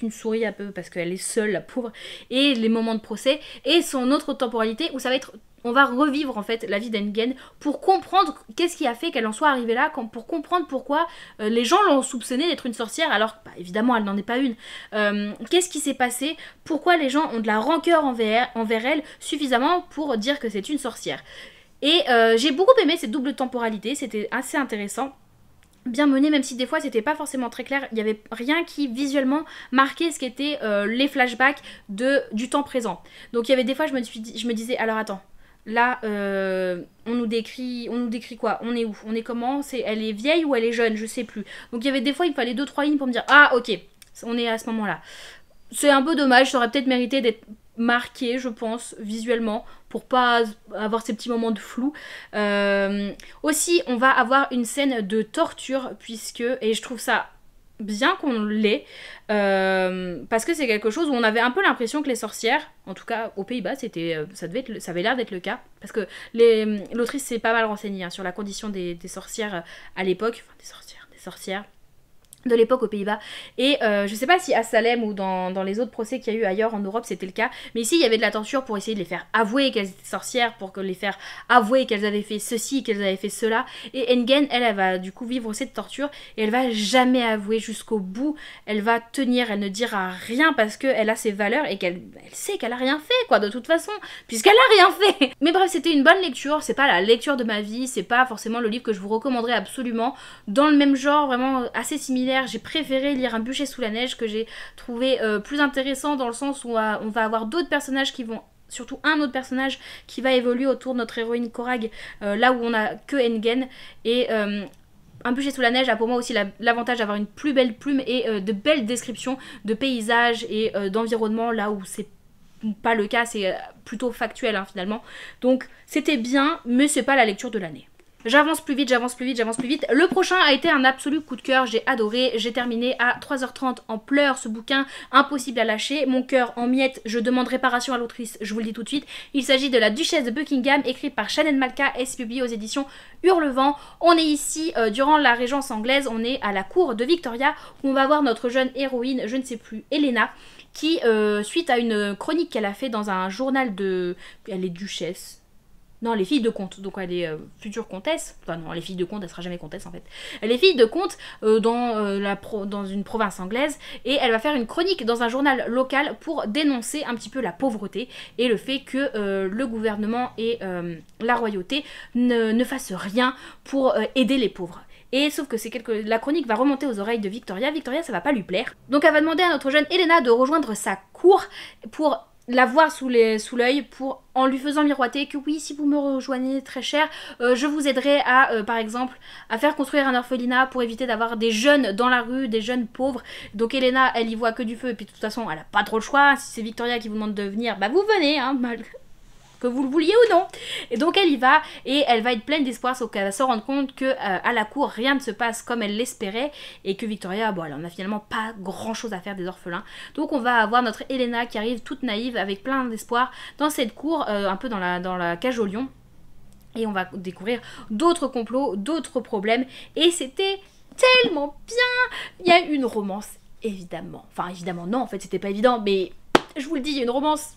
une souris un peu parce qu'elle est seule, la pauvre, et les moments de procès, et son autre temporalité où ça va être... On va revivre en fait la vie d'Engen pour comprendre qu'est-ce qui a fait qu'elle en soit arrivée là, pour comprendre pourquoi les gens l'ont soupçonnée d'être une sorcière alors bah, évidemment elle n'en est pas une. Qu'est-ce qui s'est passé, pourquoi les gens ont de la rancœur envers elle suffisamment pour dire que c'est une sorcière. Et j'ai beaucoup aimé cette double temporalité, c'était assez intéressant. Bien mené, même si des fois c'était pas forcément très clair, il n'y avait rien qui visuellement marquait ce qu'étaient les flashbacks du temps présent. Donc il y avait des fois je me disais alors attends, là on nous décrit quoi, on est où, on est comment, elle est vieille ou elle est jeune, je sais plus. Donc il y avait des fois il me fallait 2-3 lignes pour me dire ah ok, on est à ce moment là. C'est un peu dommage, ça aurait peut-être mérité d'être marqué je pense visuellement pour pas avoir ces petits moments de flou. Aussi on va avoir une scène de torture puisque, et je trouve ça bien qu'on l'ait parce que c'est quelque chose où on avait un peu l'impression que les sorcières, en tout cas aux Pays-Bas ça avait l'air d'être le cas parce que l'autrice s'est pas mal renseignée hein, sur la condition des sorcières à l'époque, enfin des sorcières de l'époque aux Pays-Bas. Et je sais pas si à Salem ou dans les autres procès qu'il y a eu ailleurs en Europe c'était le cas, mais ici il y avait de la torture pour essayer de les faire avouer qu'elles étaient sorcières, pour les faire avouer qu'elles avaient fait ceci, qu'elles avaient fait cela. Et Engen, elle va du coup vivre cette torture et elle va jamais avouer jusqu'au bout, elle va tenir, elle ne dira rien parce qu'elle a ses valeurs et qu'elle sait qu'elle a rien fait quoi de toute façon, puisqu'elle a rien fait. Mais bref, c'était une bonne lecture, c'est pas la lecture de ma vie, c'est pas forcément le livre que je vous recommanderais absolument. Dans le même genre, vraiment assez similaire, j'ai préféré lire Un bûcher sous la neige, que j'ai trouvé plus intéressant dans le sens où on va avoir d'autres personnages qui vont, surtout un autre personnage qui va évoluer autour de notre héroïne Korag, là où on a que Engen. Et Un bûcher sous la neige a pour moi aussi l'avantage d'avoir une plus belle plume et de belles descriptions de paysages et d'environnement, là où c'est pas le cas, c'est plutôt factuel hein, finalement. Donc c'était bien, mais c'est pas la lecture de l'année. J'avance plus vite, j'avance plus vite, j'avance plus vite. Le prochain a été un absolu coup de cœur, j'ai adoré. J'ai terminé à 3h30 en pleurs ce bouquin, impossible à lâcher. Mon cœur en miettes, je demande réparation à l'autrice, je vous le dis tout de suite. Il s'agit de La Duchesse de Buckingham, écrite par Shannon Malka et publié aux éditions Hurlevent. On est ici durant la Régence anglaise, on est à la cour de Victoria, où on va voir notre jeune héroïne, je ne sais plus, Helena, qui, suite à une chronique qu'elle a fait dans un journal de... Elle est duchesse. Non, les filles de comte, donc elle est future comtesse. Enfin non, les filles de comte, elle sera jamais comtesse en fait. Elle est fille de comte dans une province anglaise et elle va faire une chronique dans un journal local pour dénoncer un petit peu la pauvreté et le fait que le gouvernement et la royauté ne fassent rien pour aider les pauvres. Et sauf que la chronique va remonter aux oreilles de Victoria. Victoria, ça va pas lui plaire. Donc elle va demander à notre jeune Helena de rejoindre sa cour pour la voir sous l'œil, en lui faisant miroiter que oui, si vous me rejoignez très cher, je vous aiderai à, par exemple, à faire construire un orphelinat pour éviter d'avoir des jeunes dans la rue, des jeunes pauvres. Donc Helena, elle y voit que du feu, et puis de toute façon, elle a pas trop le choix. Si c'est Victoria qui vous demande de venir, bah vous venez, hein, que vous le vouliez ou non. Et donc elle y va et elle va être pleine d'espoir, sauf qu'elle va se rendre compte que à la cour rien ne se passe comme elle l'espérait et que Victoria, bon, elle en a finalement pas grand chose à faire des orphelins. Donc on va avoir notre Helena qui arrive toute naïve avec plein d'espoir dans cette cour, un peu dans la cage au lion, et on va découvrir d'autres complots, d'autres problèmes, et c'était tellement bien. Il y a une romance évidemment, enfin évidemment non, en fait c'était pas évident, mais je vous le dis, il y a une romance.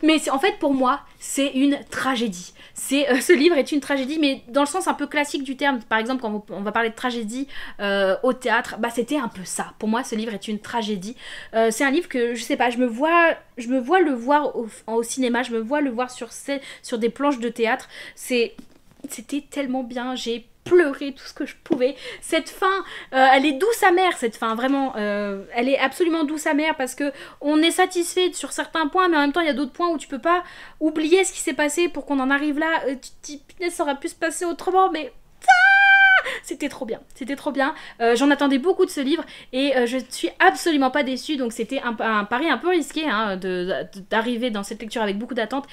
Mais en fait pour moi c'est une tragédie. Ce livre est une tragédie, mais dans le sens un peu classique du terme. Par exemple quand on va parler de tragédie au théâtre, bah c'était un peu ça. Pour moi ce livre est une tragédie. C'est un livre que je sais pas, je me vois le voir au cinéma, je me vois le voir sur des planches de théâtre. C'était tellement bien, j'ai pleuré tout ce que je pouvais. Cette fin, elle est douce amère, cette fin, vraiment. Elle est absolument douce amère parce que on est satisfait sur certains points, mais en même temps, il y a d'autres points où tu peux pas oublier ce qui s'est passé pour qu'on en arrive là. Tu te dis, punaise, ça aurait pu se passer autrement, mais... C'était trop bien, c'était trop bien. J'en attendais beaucoup de ce livre et je ne suis absolument pas déçue, donc c'était un pari un peu risqué hein, d'arriver dans cette lecture avec beaucoup d'attentes.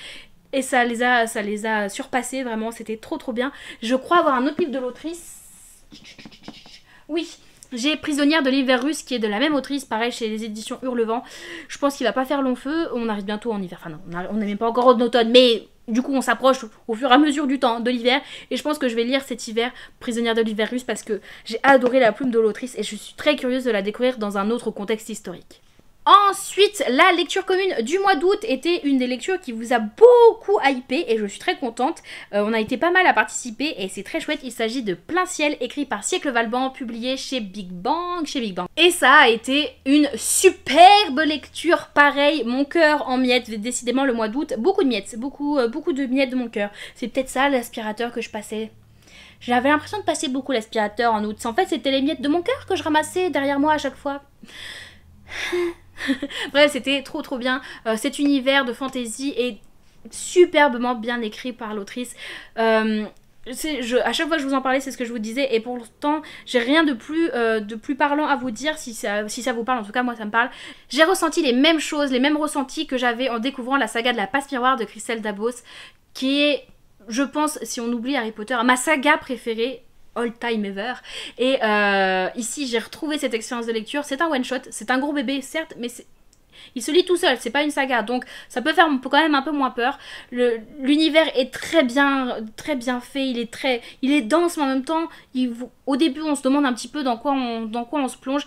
Et ça les a surpassés, vraiment, c'était trop bien. Je crois avoir un autre livre de l'autrice. Oui, j'ai Prisonnière de l'hiver russe qui est de la même autrice, pareil chez les éditions Hurlevent. Je pense qu'il va pas faire long feu, on arrive bientôt en hiver. Enfin non, on n'est même pas encore en automne, mais du coup on s'approche au fur et à mesure du temps de l'hiver. Et je pense que je vais lire cet hiver Prisonnière de l'hiver russe parce que j'ai adoré la plume de l'autrice et je suis très curieuse de la découvrir dans un autre contexte historique. Ensuite, la lecture commune du mois d'août était une des lectures qui vous a beaucoup hypé et je suis très contente. On a été pas mal à participer et c'est très chouette. Il s'agit de Plein ciel, écrit par Siècle Valban, publié chez Big Bang. Et ça a été une superbe lecture, pareil, mon cœur en miettes, décidément le mois d'août, beaucoup de miettes, beaucoup de miettes de mon cœur. C'est peut-être ça l'aspirateur que je passais. J'avais l'impression de passer beaucoup l'aspirateur en août. En fait, c'était les miettes de mon cœur que je ramassais derrière moi à chaque fois. Bref, c'était trop bien. Cet univers de fantasy est superbement bien écrit par l'autrice. À chaque fois que je vous en parlais, c'est ce que je vous disais, et pourtant j'ai rien de plus parlant à vous dire. Si ça vous parle, en tout cas moi ça me parle. J'ai ressenti les mêmes choses, les mêmes ressentis que j'avais en découvrant la saga de la passe-miroir de Christelle Dabos, qui est, je pense, si on oublie Harry Potter, ma saga préférée all time ever. Et ici j'ai retrouvé cette expérience de lecture. C'est un one shot, c'est un gros bébé certes, mais Il se lit tout seul, c'est pas une saga, donc ça peut faire quand même un peu moins peur. L'univers est très bien fait, il est dense, mais en même temps, au début on se demande un petit peu dans quoi on se plonge.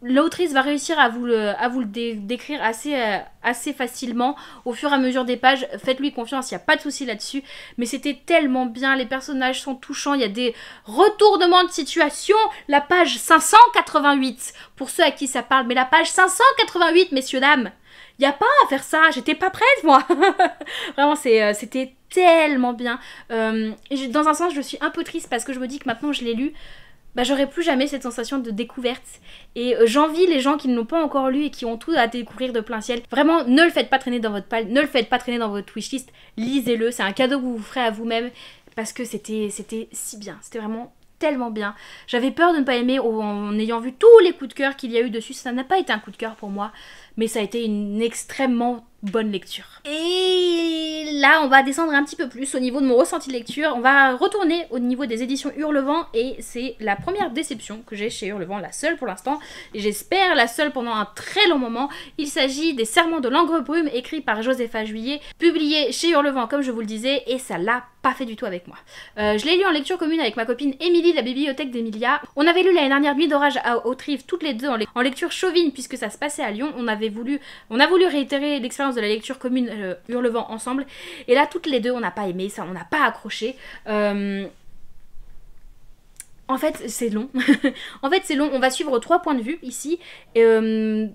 L'autrice va réussir à vous le décrire assez facilement au fur et à mesure des pages. Faites-lui confiance, il n'y a pas de souci là-dessus. Mais c'était tellement bien, les personnages sont touchants, il y a des retournements de situation. La page 588, pour ceux à qui ça parle, mais la page 588, messieurs, dames, il n'y a pas à faire ça, j'étais pas prête moi. Vraiment, c'était tellement bien. Dans un sens, je suis un peu triste parce que je me dis que maintenant je l'ai lu, bah, j'aurai plus jamais cette sensation de découverte. Et j'envie les gens qui ne l'ont pas encore lu et qui ont tout à découvrir de plein ciel. Vraiment, ne le faites pas traîner dans votre palle, ne le faites pas traîner dans votre wishlist. Lisez-le, c'est un cadeau que vous vous ferez à vous-même parce que c'était si bien. C'était vraiment tellement bien. J'avais peur de ne pas aimer en ayant vu tous les coups de cœur qu'il y a eu dessus. Ça n'a pas été un coup de cœur pour moi, mais ça a été une extrêmement bonne lecture. Et là, on va descendre un petit peu plus au niveau de mon ressenti de lecture. On va retourner au niveau des éditions Hurlevent et c'est la première déception que j'ai chez Hurlevent, la seule pour l'instant, et j'espère la seule pendant un très long moment. Il s'agit des Serments de l'Angre-Brume, écrits par Josépha Juillet, publié chez Hurlevent comme je vous le disais, et ça l'a pas fait du tout avec moi. Je l'ai lu en lecture commune avec ma copine Émilie de la bibliothèque d'Emilia. On avait lu l'année dernière Nuit d'orage à Haute-Rive, toutes les deux en lecture chauvine puisque ça se passait à Lyon. On a voulu réitérer l'expérience de la lecture commune Hurlevent ensemble. Et là, toutes les deux, on n'a pas aimé ça, on n'a pas accroché. En fait, c'est long. En fait, c'est long. On va suivre 3 points de vue ici. Qu'on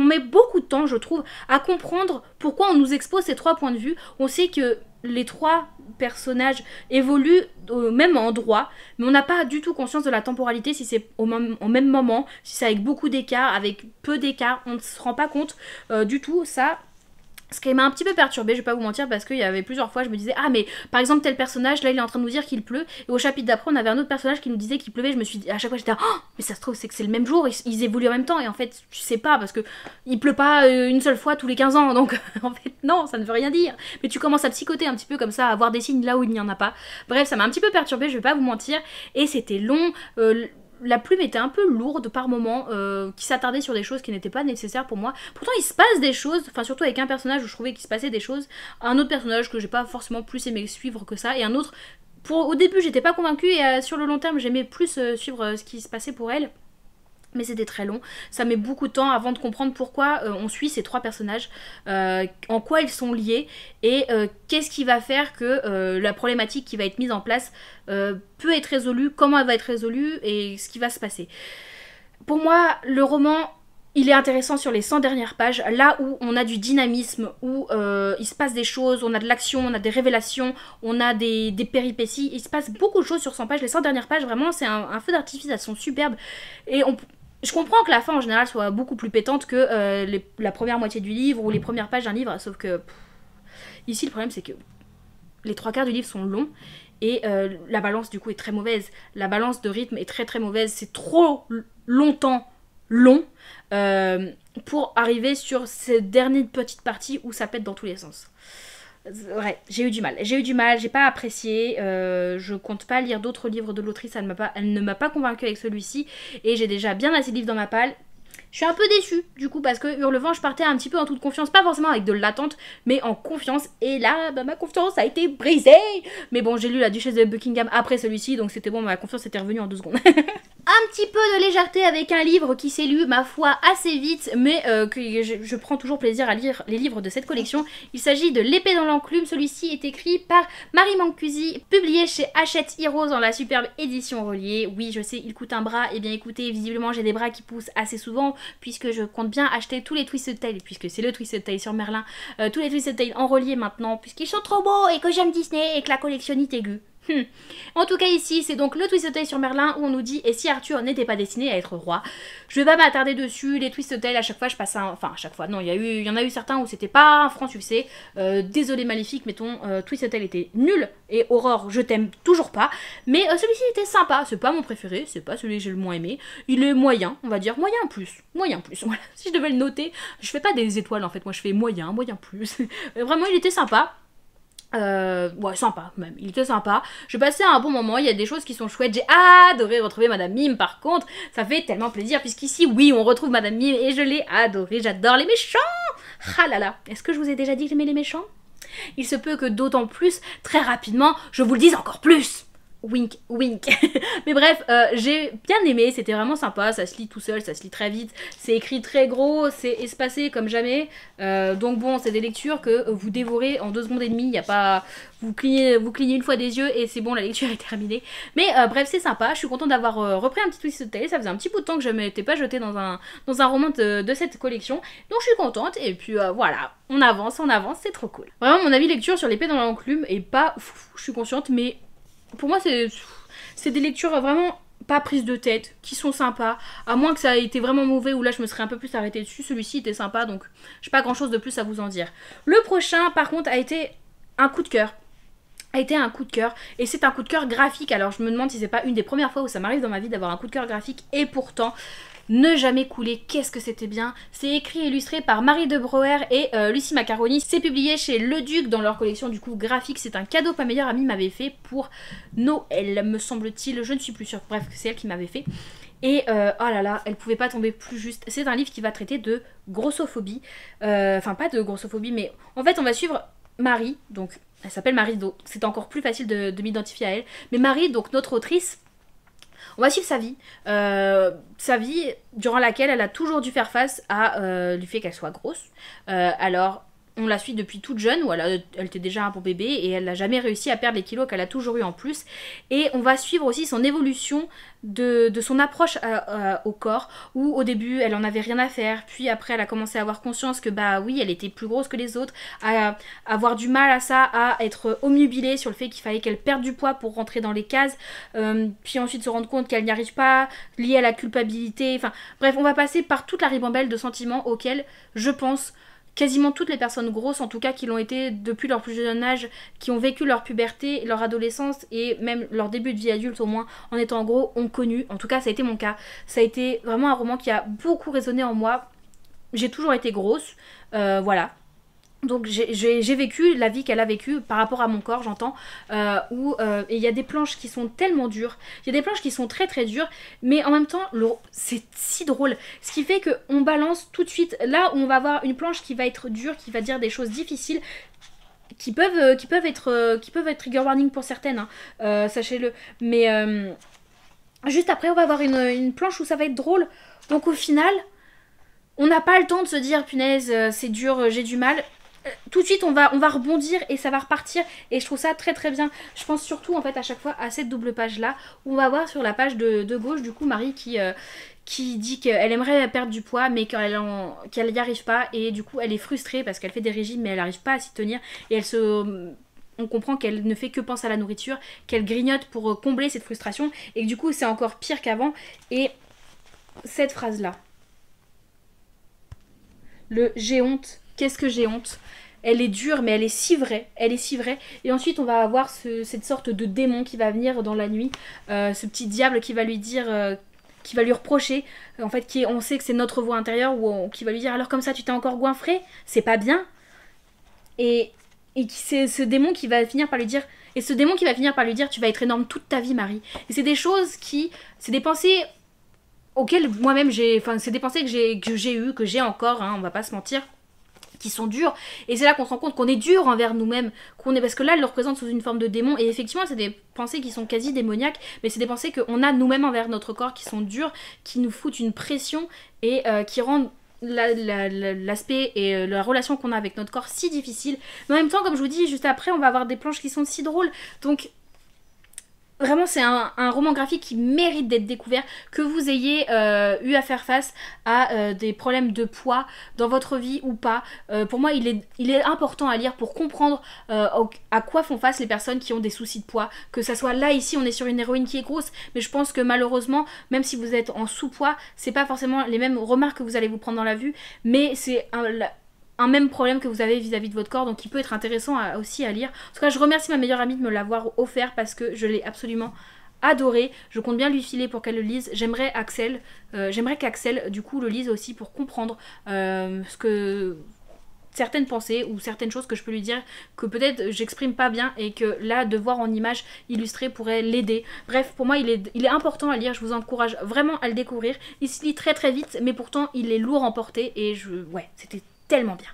met beaucoup de temps, je trouve, à comprendre pourquoi on nous expose ces 3 points de vue. On sait que les 3 personnages évoluent au même endroit, mais on n'a pas du tout conscience de la temporalité, si c'est au même moment, si c'est avec beaucoup d'écart, avec peu d'écart, on ne se rend pas compte du tout. Ça, ce qui m'a un petit peu perturbée, je vais pas vous mentir, parce qu'il y avait plusieurs fois je me disais ah mais par exemple tel personnage là il est en train de nous dire qu'il pleut, et au chapitre d'après on avait un autre personnage qui nous disait qu'il pleuvait. Je me suis dit, à chaque fois j'étais oh mais ça se trouve c'est que c'est le même jour, ils évoluent en même temps, et en fait tu sais pas parce que il pleut pas une seule fois tous les 15 ans, donc en fait non, ça ne veut rien dire, mais tu commences à psychoter un petit peu comme ça, à voir des signes là où il n'y en a pas. Bref, ça m'a un petit peu perturbée, je vais pas vous mentir, et c'était long. La plume était un peu lourde par moments, qui s'attardait sur des choses qui n'étaient pas nécessaires pour moi. Pourtant il se passe des choses, enfin surtout avec un personnage où je trouvais qu'il se passait des choses, un autre personnage que j'ai pas forcément plus aimé suivre que ça, et un autre, au début j'étais pas convaincue, et sur le long terme j'aimais plus suivre ce qui se passait pour elle. Mais c'était très long, ça met beaucoup de temps avant de comprendre pourquoi on suit ces 3 personnages, en quoi ils sont liés, et qu'est-ce qui va faire que la problématique qui va être mise en place peut être résolue, comment elle va être résolue et ce qui va se passer. Pour moi, le roman, il est intéressant sur les 100 dernières pages, là où on a du dynamisme, où il se passe des choses, on a de l'action, on a des révélations, on a des péripéties, il se passe beaucoup de choses sur 100 pages. Les 100 dernières pages, vraiment, c'est un feu d'artifice, elles sont superbes, et je comprends que la fin en général soit beaucoup plus pétante que la première moitié du livre ou les premières pages d'un livre, sauf que ici le problème c'est que les 3/4 du livre sont longs et la balance du coup est très mauvaise. La balance de rythme est très très mauvaise, c'est trop longtemps long pour arriver sur cette dernière petite partie où ça pète dans tous les sens. Ouais, j'ai eu du mal, j'ai pas apprécié, je compte pas lire d'autres livres de l'autrice, elle ne m'a pas convaincue avec celui-ci, et j'ai déjà bien assez de livres dans ma palle. Je suis un peu déçue du coup parce que Hurlevent je partais un petit peu en toute confiance, pas forcément avec de l'attente mais en confiance, et là bah, ma confiance a été brisée. Mais bon, j'ai lu La Duchesse de Buckingham après celui-ci, donc c'était bon, ma confiance était revenue en 2 secondes. Un petit peu de légèreté avec un livre qui s'est lu ma foi assez vite, mais que je prends toujours plaisir à lire les livres de cette collection. Il s'agit de L'Épée dans l'enclume. Celui-ci est écrit par Marie Mancusi, publié chez Hachette Heroes dans la superbe édition reliée. Oui, je sais, il coûte un bras, et bien écoutez, visiblement j'ai des bras qui poussent assez souvent, puisque je compte bien acheter tous les Twisted Tales, puisque c'est le Twisted Tale sur Merlin, tous les Twisted Tales en relié maintenant, puisqu'ils sont trop beaux et que j'aime Disney et que la collectionnite aiguë. En tout cas ici c'est donc le Twisted Tale sur Merlin où on nous dit et si Arthur n'était pas destiné à être roi. Je vais pas m'attarder dessus, les Twisted Tale à chaque fois je passe enfin à chaque fois non, il y en a eu certains où c'était pas un franc succès, désolé Maléfique mettons, Twisted Tale était nul et Aurore je t'aime toujours pas, mais celui-ci était sympa, c'est pas mon préféré, c'est pas celui que j'ai le moins aimé, il est moyen, on va dire moyen plus, voilà. Si je devais le noter, je fais pas des étoiles en fait, moi je fais moyen plus, vraiment il était sympa. Ouais, sympa même, il était sympa. J'ai passé un bon moment, il y a des choses qui sont chouettes. J'ai adoré retrouver Madame Mime par contre, ça fait tellement plaisir puisqu'ici, oui, on retrouve Madame Mime et je l'ai adoré, j'adore les méchants. Ah là là, est-ce que je vous ai déjà dit que j'aimais les méchants? Il se peut que d'autant plus, très rapidement, je vous le dise encore plus. Wink, wink. Mais bref, j'ai bien aimé, c'était vraiment sympa, ça se lit tout seul, ça se lit très vite, c'est écrit très gros, c'est espacé comme jamais, donc bon, c'est des lectures que vous dévorez en 2 secondes et demie, il n'y a pas... Vous clignez une fois des yeux et c'est bon, la lecture est terminée. Mais bref, c'est sympa, je suis contente d'avoir repris un petit twist de télé, ça faisait un petit bout de temps que je ne m'étais pas jetée dans un roman de cette collection, donc je suis contente, et puis voilà, on avance, c'est trop cool. Vraiment, mon avis lecture sur l'épée dans l'enclume est pas... je suis consciente, mais... Pour moi, c'est des lectures vraiment pas prises de tête, qui sont sympas, à moins que ça ait été vraiment mauvais, où là je me serais un peu plus arrêtée dessus. Celui-ci était sympa, donc j'ai pas grand chose de plus à vous en dire. Le prochain, par contre, a été un coup de cœur. Et c'est un coup de cœur graphique. Alors je me demande si c'est pas une des premières fois où ça m'arrive dans ma vie d'avoir un coup de cœur graphique, et pourtant... Ne jamais couler, qu'est-ce que c'était bien. C'est écrit et illustré par Marie de Brouwer et Lucie Macaroni. C'est publié chez Le Duc dans leur collection du coup graphique. C'est un cadeau que ma meilleure amie m'avait fait pour Noël, me semble-t-il. Je ne suis plus sûre. Bref, c'est elle qui m'avait fait. Et oh là là, elle pouvait pas tomber plus juste. C'est un livre qui va traiter de grossophobie. Enfin, pas de grossophobie, mais en fait, on va suivre Marie. Donc, elle s'appelle Marie, donc c'est encore plus facile de m'identifier à elle. Mais Marie, donc notre autrice... On va suivre sa vie durant laquelle elle a toujours dû faire face à du fait qu'elle soit grosse. Alors, on la suit depuis toute jeune, où elle était déjà un bon bébé, et elle n'a jamais réussi à perdre les kilos qu'elle a toujours eu en plus. Et on va suivre aussi son évolution de son approche au corps, où au début elle en avait rien à faire, puis après elle a commencé à avoir conscience que bah oui, elle était plus grosse que les autres, à avoir du mal à ça, à être omnubilée sur le fait qu'il fallait qu'elle perde du poids pour rentrer dans les cases, puis ensuite se rendre compte qu'elle n'y arrive pas, liée à la culpabilité, enfin bref, on va passer par toute la ribambelle de sentiments auxquels je pense quasiment toutes les personnes grosses, en tout cas qui l'ont été depuis leur plus jeune âge, qui ont vécu leur puberté, leur adolescence et même leur début de vie adulte au moins, en étant gros, ont connu. En tout cas, ça a été mon cas. Ça a été vraiment un roman qui a beaucoup résonné en moi. J'ai toujours été grosse, voilà. Donc j'ai vécu la vie qu'elle a vécue par rapport à mon corps, j'entends, où il y a des planches qui sont tellement dures, il y a des planches qui sont très très dures, mais en même temps c'est si drôle, ce qui fait qu'on balance tout de suite, là où on va avoir une planche qui va être dure, qui va dire des choses difficiles, qui peuvent être trigger warning pour certaines, hein, sachez-le, mais juste après on va avoir une planche où ça va être drôle, donc au final on n'a pas le temps de se dire punaise c'est dur, j'ai du mal. Tout de suite on va rebondir et ça va repartir, et je trouve ça très très bien. Je pense surtout en fait à chaque fois à cette double page là où on va voir sur la page de gauche du coup Marie qui dit qu'elle aimerait perdre du poids mais qu'elle n'y arrive pas, et du coup elle est frustrée parce qu'elle fait des régimes mais elle n'arrive pas à s'y tenir, et on comprend qu'elle ne fait que penser à la nourriture, qu'elle grignote pour combler cette frustration, et que du coup c'est encore pire qu'avant. Et cette phrase là, le j'ai honte, qu'est-ce que j'ai honte, elle est dure mais elle est si vraie, et ensuite on va avoir cette sorte de démon qui va venir dans la nuit, ce petit diable qui va lui dire, qui va lui reprocher, en fait on sait que c'est notre voix intérieure, qui va lui dire alors comme ça tu t'es encore goinfré, c'est pas bien, et c'est ce démon qui va finir par lui dire, tu vas être énorme toute ta vie Marie. Et c'est des choses c'est des pensées auxquelles moi-même c'est des pensées que j'ai encore, hein, on va pas se mentir, qui sont dures, et c'est là qu'on se rend compte qu'on est dur envers nous-mêmes, parce que là elle le représente sous une forme de démon, et effectivement c'est des pensées qui sont quasi démoniaques, mais c'est des pensées qu'on a nous-mêmes envers notre corps, qui sont dures, qui nous foutent une pression, et qui rendent l'aspect et la relation qu'on a avec notre corps si difficile. Mais en même temps, comme je vous dis, juste après on va avoir des planches qui sont si drôles, donc vraiment c'est un roman graphique qui mérite d'être découvert, que vous ayez eu à faire face à des problèmes de poids dans votre vie ou pas. Pour moi il est important à lire pour comprendre à quoi font face les personnes qui ont des soucis de poids. Que ça soit là, ici on est sur une héroïne qui est grosse, mais je pense que malheureusement, même si vous êtes en sous-poids, c'est pas forcément les mêmes remarques que vous allez vous prendre dans la vue, mais c'est un même problème que vous avez vis-à-vis de votre corps, donc il peut être intéressant aussi à lire. En tout cas, je remercie ma meilleure amie de me l'avoir offert parce que je l'ai absolument adoré. Je compte bien lui filer pour qu'elle le lise. J'aimerais qu'Axel du coup le lise aussi pour comprendre ce certaines pensées ou certaines choses que je peux lui dire que peut-être j'exprime pas bien et que là de voir en image illustrée pourrait l'aider. Bref, pour moi il est important à lire, je vous encourage vraiment à le découvrir. Il se lit très très vite mais pourtant il est lourd en portée et ouais, c'était tellement bien.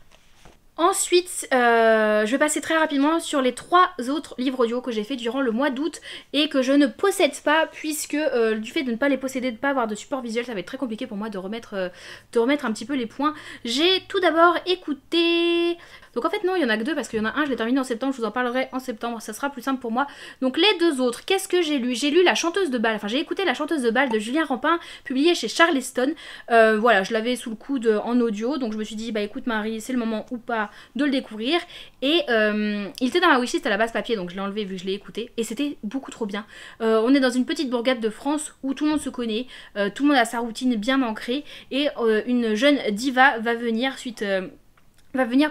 Ensuite, je vais passer très rapidement sur les 3 autres livres audio que j'ai fait durant le mois d'août et que je ne possède pas puisque du fait de ne pas les posséder, de ne pas avoir de support visuel, ça va être très compliqué pour moi de remettre un petit peu les points. J'ai tout d'abord écouté... Donc en fait non, il y en a que 2 parce qu'il y en a un, je l'ai terminé en septembre, je vous en parlerai en septembre, ça sera plus simple pour moi. Donc les 2 autres, qu'est-ce que j'ai lu? J'ai lu La chanteuse de bal, enfin j'ai écouté La chanteuse de bal de Julien Rampin, publié chez Charleston. Voilà, je l'avais sous le coude en audio, donc je me suis dit, bah écoute Marie, c'est le moment ou pas de le découvrir. Et il était dans ma wishlist à la base papier, donc je l'ai enlevé vu que je l'ai écouté. Et c'était beaucoup trop bien. On est dans une petite bourgade de France où tout le monde se connaît, tout le monde a sa routine bien ancrée. Et une jeune diva va venir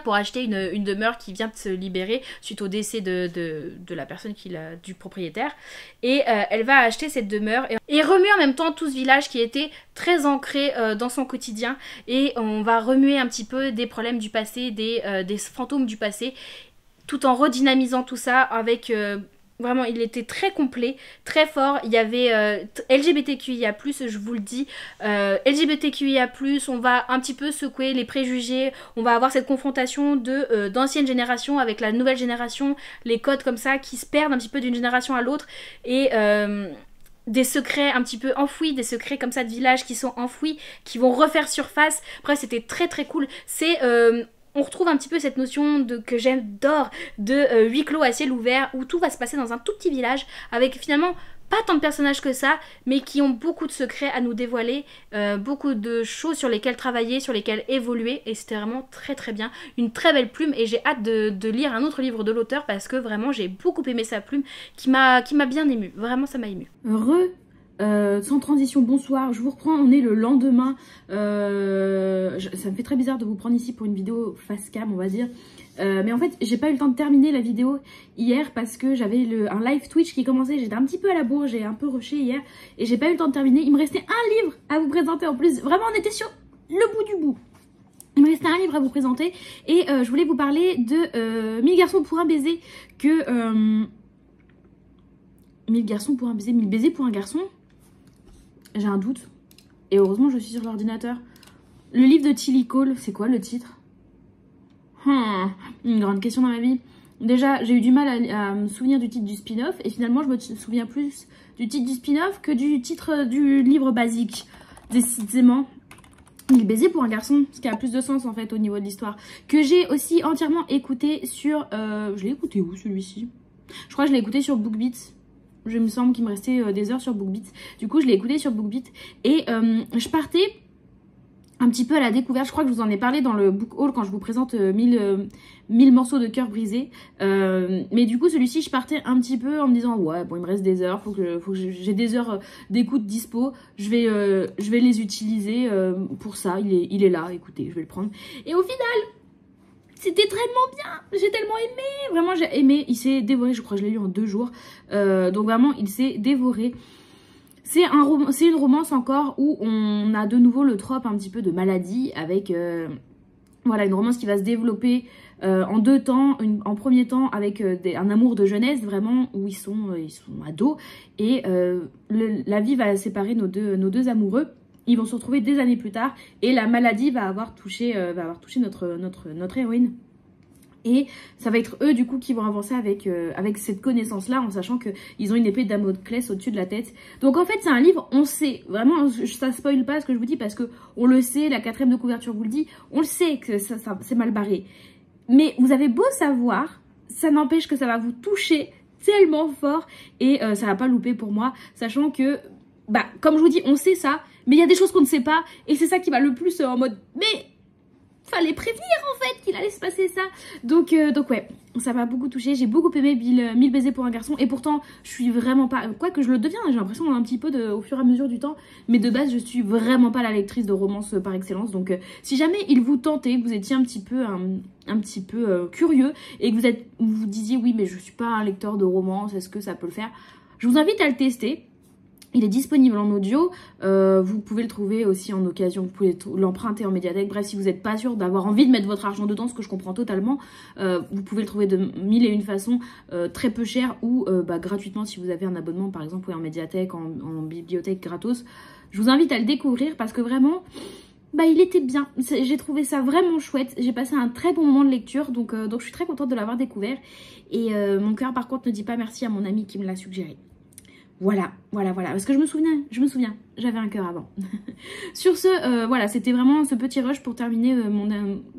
pour acheter une demeure qui vient de se libérer suite au décès de la personne du propriétaire. Et elle va acheter cette demeure et remuer en même temps tout ce village qui était très ancré dans son quotidien. Et on va remuer un petit peu des problèmes du passé, des fantômes du passé, tout en redynamisant tout ça avec... Vraiment, il était très complet, très fort. Il y avait LGBTQIA+, je vous le dis. LGBTQIA+, on va un petit peu secouer les préjugés. On va avoir cette confrontation d'anciennes générations avec la nouvelle génération. Les codes comme ça qui se perdent un petit peu d'une génération à l'autre. Et... des secrets un petit peu enfouis, des secrets comme ça de village qui sont enfouis, qui vont refaire surface. Bref, c'était très très cool. C'est... on retrouve un petit peu cette notion que j'adore de huis clos à ciel ouvert où tout va se passer dans un tout petit village avec finalement pas tant de personnages que ça mais qui ont beaucoup de secrets à nous dévoiler, beaucoup de choses sur lesquelles travailler, sur lesquelles évoluer et c'était vraiment très très bien, une très belle plume et j'ai hâte de lire un autre livre de l'auteur parce que vraiment j'ai beaucoup aimé sa plume qui m'a bien émue, vraiment ça m'a émue. Sans transition, bonsoir, je vous reprends, on est le lendemain, ça me fait très bizarre de vous prendre ici pour une vidéo face cam on va dire, mais en fait j'ai pas eu le temps de terminer la vidéo hier parce que j'avais un live Twitch qui commençait, j'étais un petit peu à la bourre, j'ai un peu rushé hier et j'ai pas eu le temps de terminer, il me restait un livre à vous présenter en plus, vraiment on était sur le bout du bout. Il me restait un livre à vous présenter et je voulais vous parler de 1000 garçons pour un baiser que... 1000 garçons pour un baiser, 1000 baisers pour un garçon. J'ai un doute. Et heureusement, je suis sur l'ordinateur. Le livre de Tilly Cole, c'est quoi le titre? Une grande question dans ma vie. Déjà, j'ai eu du mal à me souvenir du titre du spin-off. Et finalement, je me souviens plus du titre du spin-off que du titre du livre basique. Décidément. Il baisait pour un garçon, ce qui a plus de sens en fait au niveau de l'histoire. Que j'ai aussi entièrement écouté sur... je l'ai écouté où celui-ci? Je crois que je l'ai écouté sur BookBeat. Je me semble qu'il me restait des heures sur BookBeat. Du coup, je l'ai écouté sur BookBeat. Et je partais un petit peu à la découverte. Je crois que je vous en ai parlé dans le book haul quand je vous présente 1000 morceaux de cœur brisé. Mais du coup, celui-ci, je partais un petit peu en me disant ouais, bon, il me reste des heures. Faut que j'ai des heures d'écoute dispo. Je vais les utiliser pour ça. Il est là, écoutez, je vais le prendre. Et au final... c'était tellement bien, j'ai tellement aimé, vraiment j'ai aimé, il s'est dévoré, je crois que je l'ai lu en 2 jours, donc vraiment il s'est dévoré. C'est une romance encore où on a de nouveau le trope un petit peu de maladie avec voilà, une romance qui va se développer en 2 temps, en premier temps avec un amour de jeunesse vraiment où ils sont ados et la vie va séparer nos deux amoureux. Ils vont se retrouver des années plus tard et la maladie va avoir touché notre héroïne. Et ça va être eux du coup qui vont avancer avec cette connaissance là en sachant qu'ils ont une épée de Damoclès au-dessus de la tête. Donc en fait c'est un livre, on sait, vraiment ça spoil pas ce que je vous dis parce que on le sait, la 4e de couverture vous le dit, on le sait que ça c'est mal barré. Mais vous avez beau savoir, ça n'empêche que ça va vous toucher tellement fort et ça va pas louper pour moi, sachant que bah comme je vous dis on sait ça, mais il y a des choses qu'on ne sait pas et c'est ça qui va le plus en mode mais fallait prévenir en fait qu'il allait se passer ça. Donc ouais, ça m'a beaucoup touché, j'ai beaucoup aimé 1000 baisers pour un garçon et pourtant je suis vraiment pas, quoique je le deviens, j'ai l'impression un petit peu au fur et à mesure du temps, mais de base je suis vraiment pas la lectrice de romance par excellence. Donc si jamais il vous tentait, que vous étiez un petit peu curieux et que vous disiez oui mais je suis pas un lecteur de romance, est-ce que ça peut le faire, je vous invite à le tester. Il est disponible en audio, vous pouvez le trouver aussi en occasion, vous pouvez l'emprunter en médiathèque. Bref, si vous n'êtes pas sûr d'avoir envie de mettre votre argent dedans, ce que je comprends totalement, vous pouvez le trouver de 1001 façons, très peu cher ou gratuitement si vous avez un abonnement par exemple en médiathèque, en bibliothèque gratos. Je vous invite à le découvrir parce que vraiment, il était bien. J'ai trouvé ça vraiment chouette. J'ai passé un très bon moment de lecture, donc je suis très contente de l'avoir découvert. Et mon cœur par contre ne dit pas merci à mon ami qui me l'a suggéré. Voilà, parce que je me souviens, j'avais un cœur avant. Sur ce, voilà, c'était vraiment ce petit rush pour terminer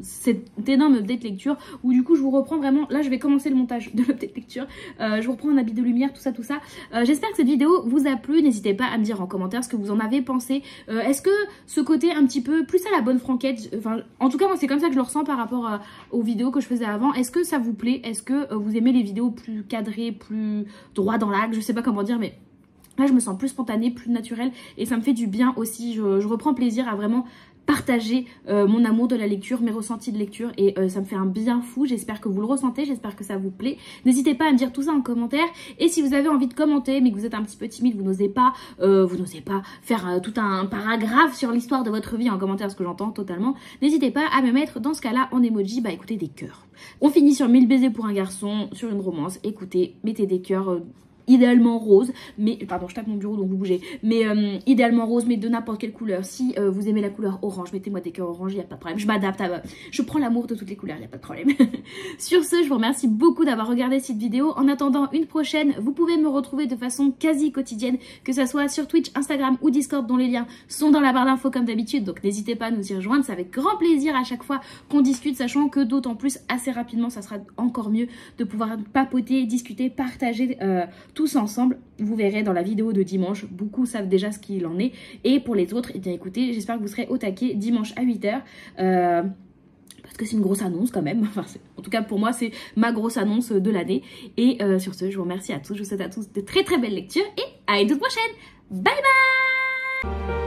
cette énorme update lecture, où du coup je vous reprends vraiment, là je vais commencer le montage de l'update lecture, je vous reprends un habit de lumière, tout ça. J'espère que cette vidéo vous a plu, n'hésitez pas à me dire en commentaire ce que vous en avez pensé. Est-ce que ce côté un petit peu plus à la bonne franquette, enfin en tout cas moi c'est comme ça que je le ressens par rapport aux vidéos que je faisais avant, est-ce que ça vous plaît? Est-ce que vous aimez les vidéos plus cadrées, plus droit dans l'axe, je sais pas comment dire, mais là, je me sens plus spontanée, plus naturelle et ça me fait du bien aussi. Je reprends plaisir à vraiment partager mon amour de la lecture, mes ressentis de lecture et ça me fait un bien fou. J'espère que vous le ressentez, j'espère que ça vous plaît. N'hésitez pas à me dire tout ça en commentaire et si vous avez envie de commenter mais que vous êtes un petit peu timide, vous n'osez pas faire tout un paragraphe sur l'histoire de votre vie en commentaire, ce que j'entends totalement, n'hésitez pas à me mettre dans ce cas-là en emoji, écoutez, des cœurs. On finit sur 1000 baisers pour un garçon, sur une romance, écoutez, mettez des cœurs... idéalement rose, mais pardon je tape mon bureau donc vous bougez, mais idéalement rose, mais de n'importe quelle couleur. Si vous aimez la couleur orange, mettez-moi des cœurs orange, il n'y a pas de problème, je m'adapte, je prends l'amour de toutes les couleurs, il n'y a pas de problème. Sur ce, je vous remercie beaucoup d'avoir regardé cette vidéo. En attendant une prochaine, vous pouvez me retrouver de façon quasi quotidienne, que ce soit sur Twitch, Instagram ou Discord, dont les liens sont dans la barre d'infos comme d'habitude, donc n'hésitez pas à nous y rejoindre, c'est avec grand plaisir à chaque fois qu'on discute, sachant que d'autant plus assez rapidement ça sera encore mieux de pouvoir papoter, discuter, partager tous ensemble. Vous verrez dans la vidéo de dimanche, beaucoup savent déjà ce qu'il en est. Et pour les autres, eh bien écoutez, j'espère que vous serez au taquet dimanche à 8 h. Parce que c'est une grosse annonce quand même. Enfin, en tout cas pour moi, c'est ma grosse annonce de l'année. Et sur ce, je vous remercie à tous. Je vous souhaite à tous de très très belles lectures et à une toute prochaine. Bye bye.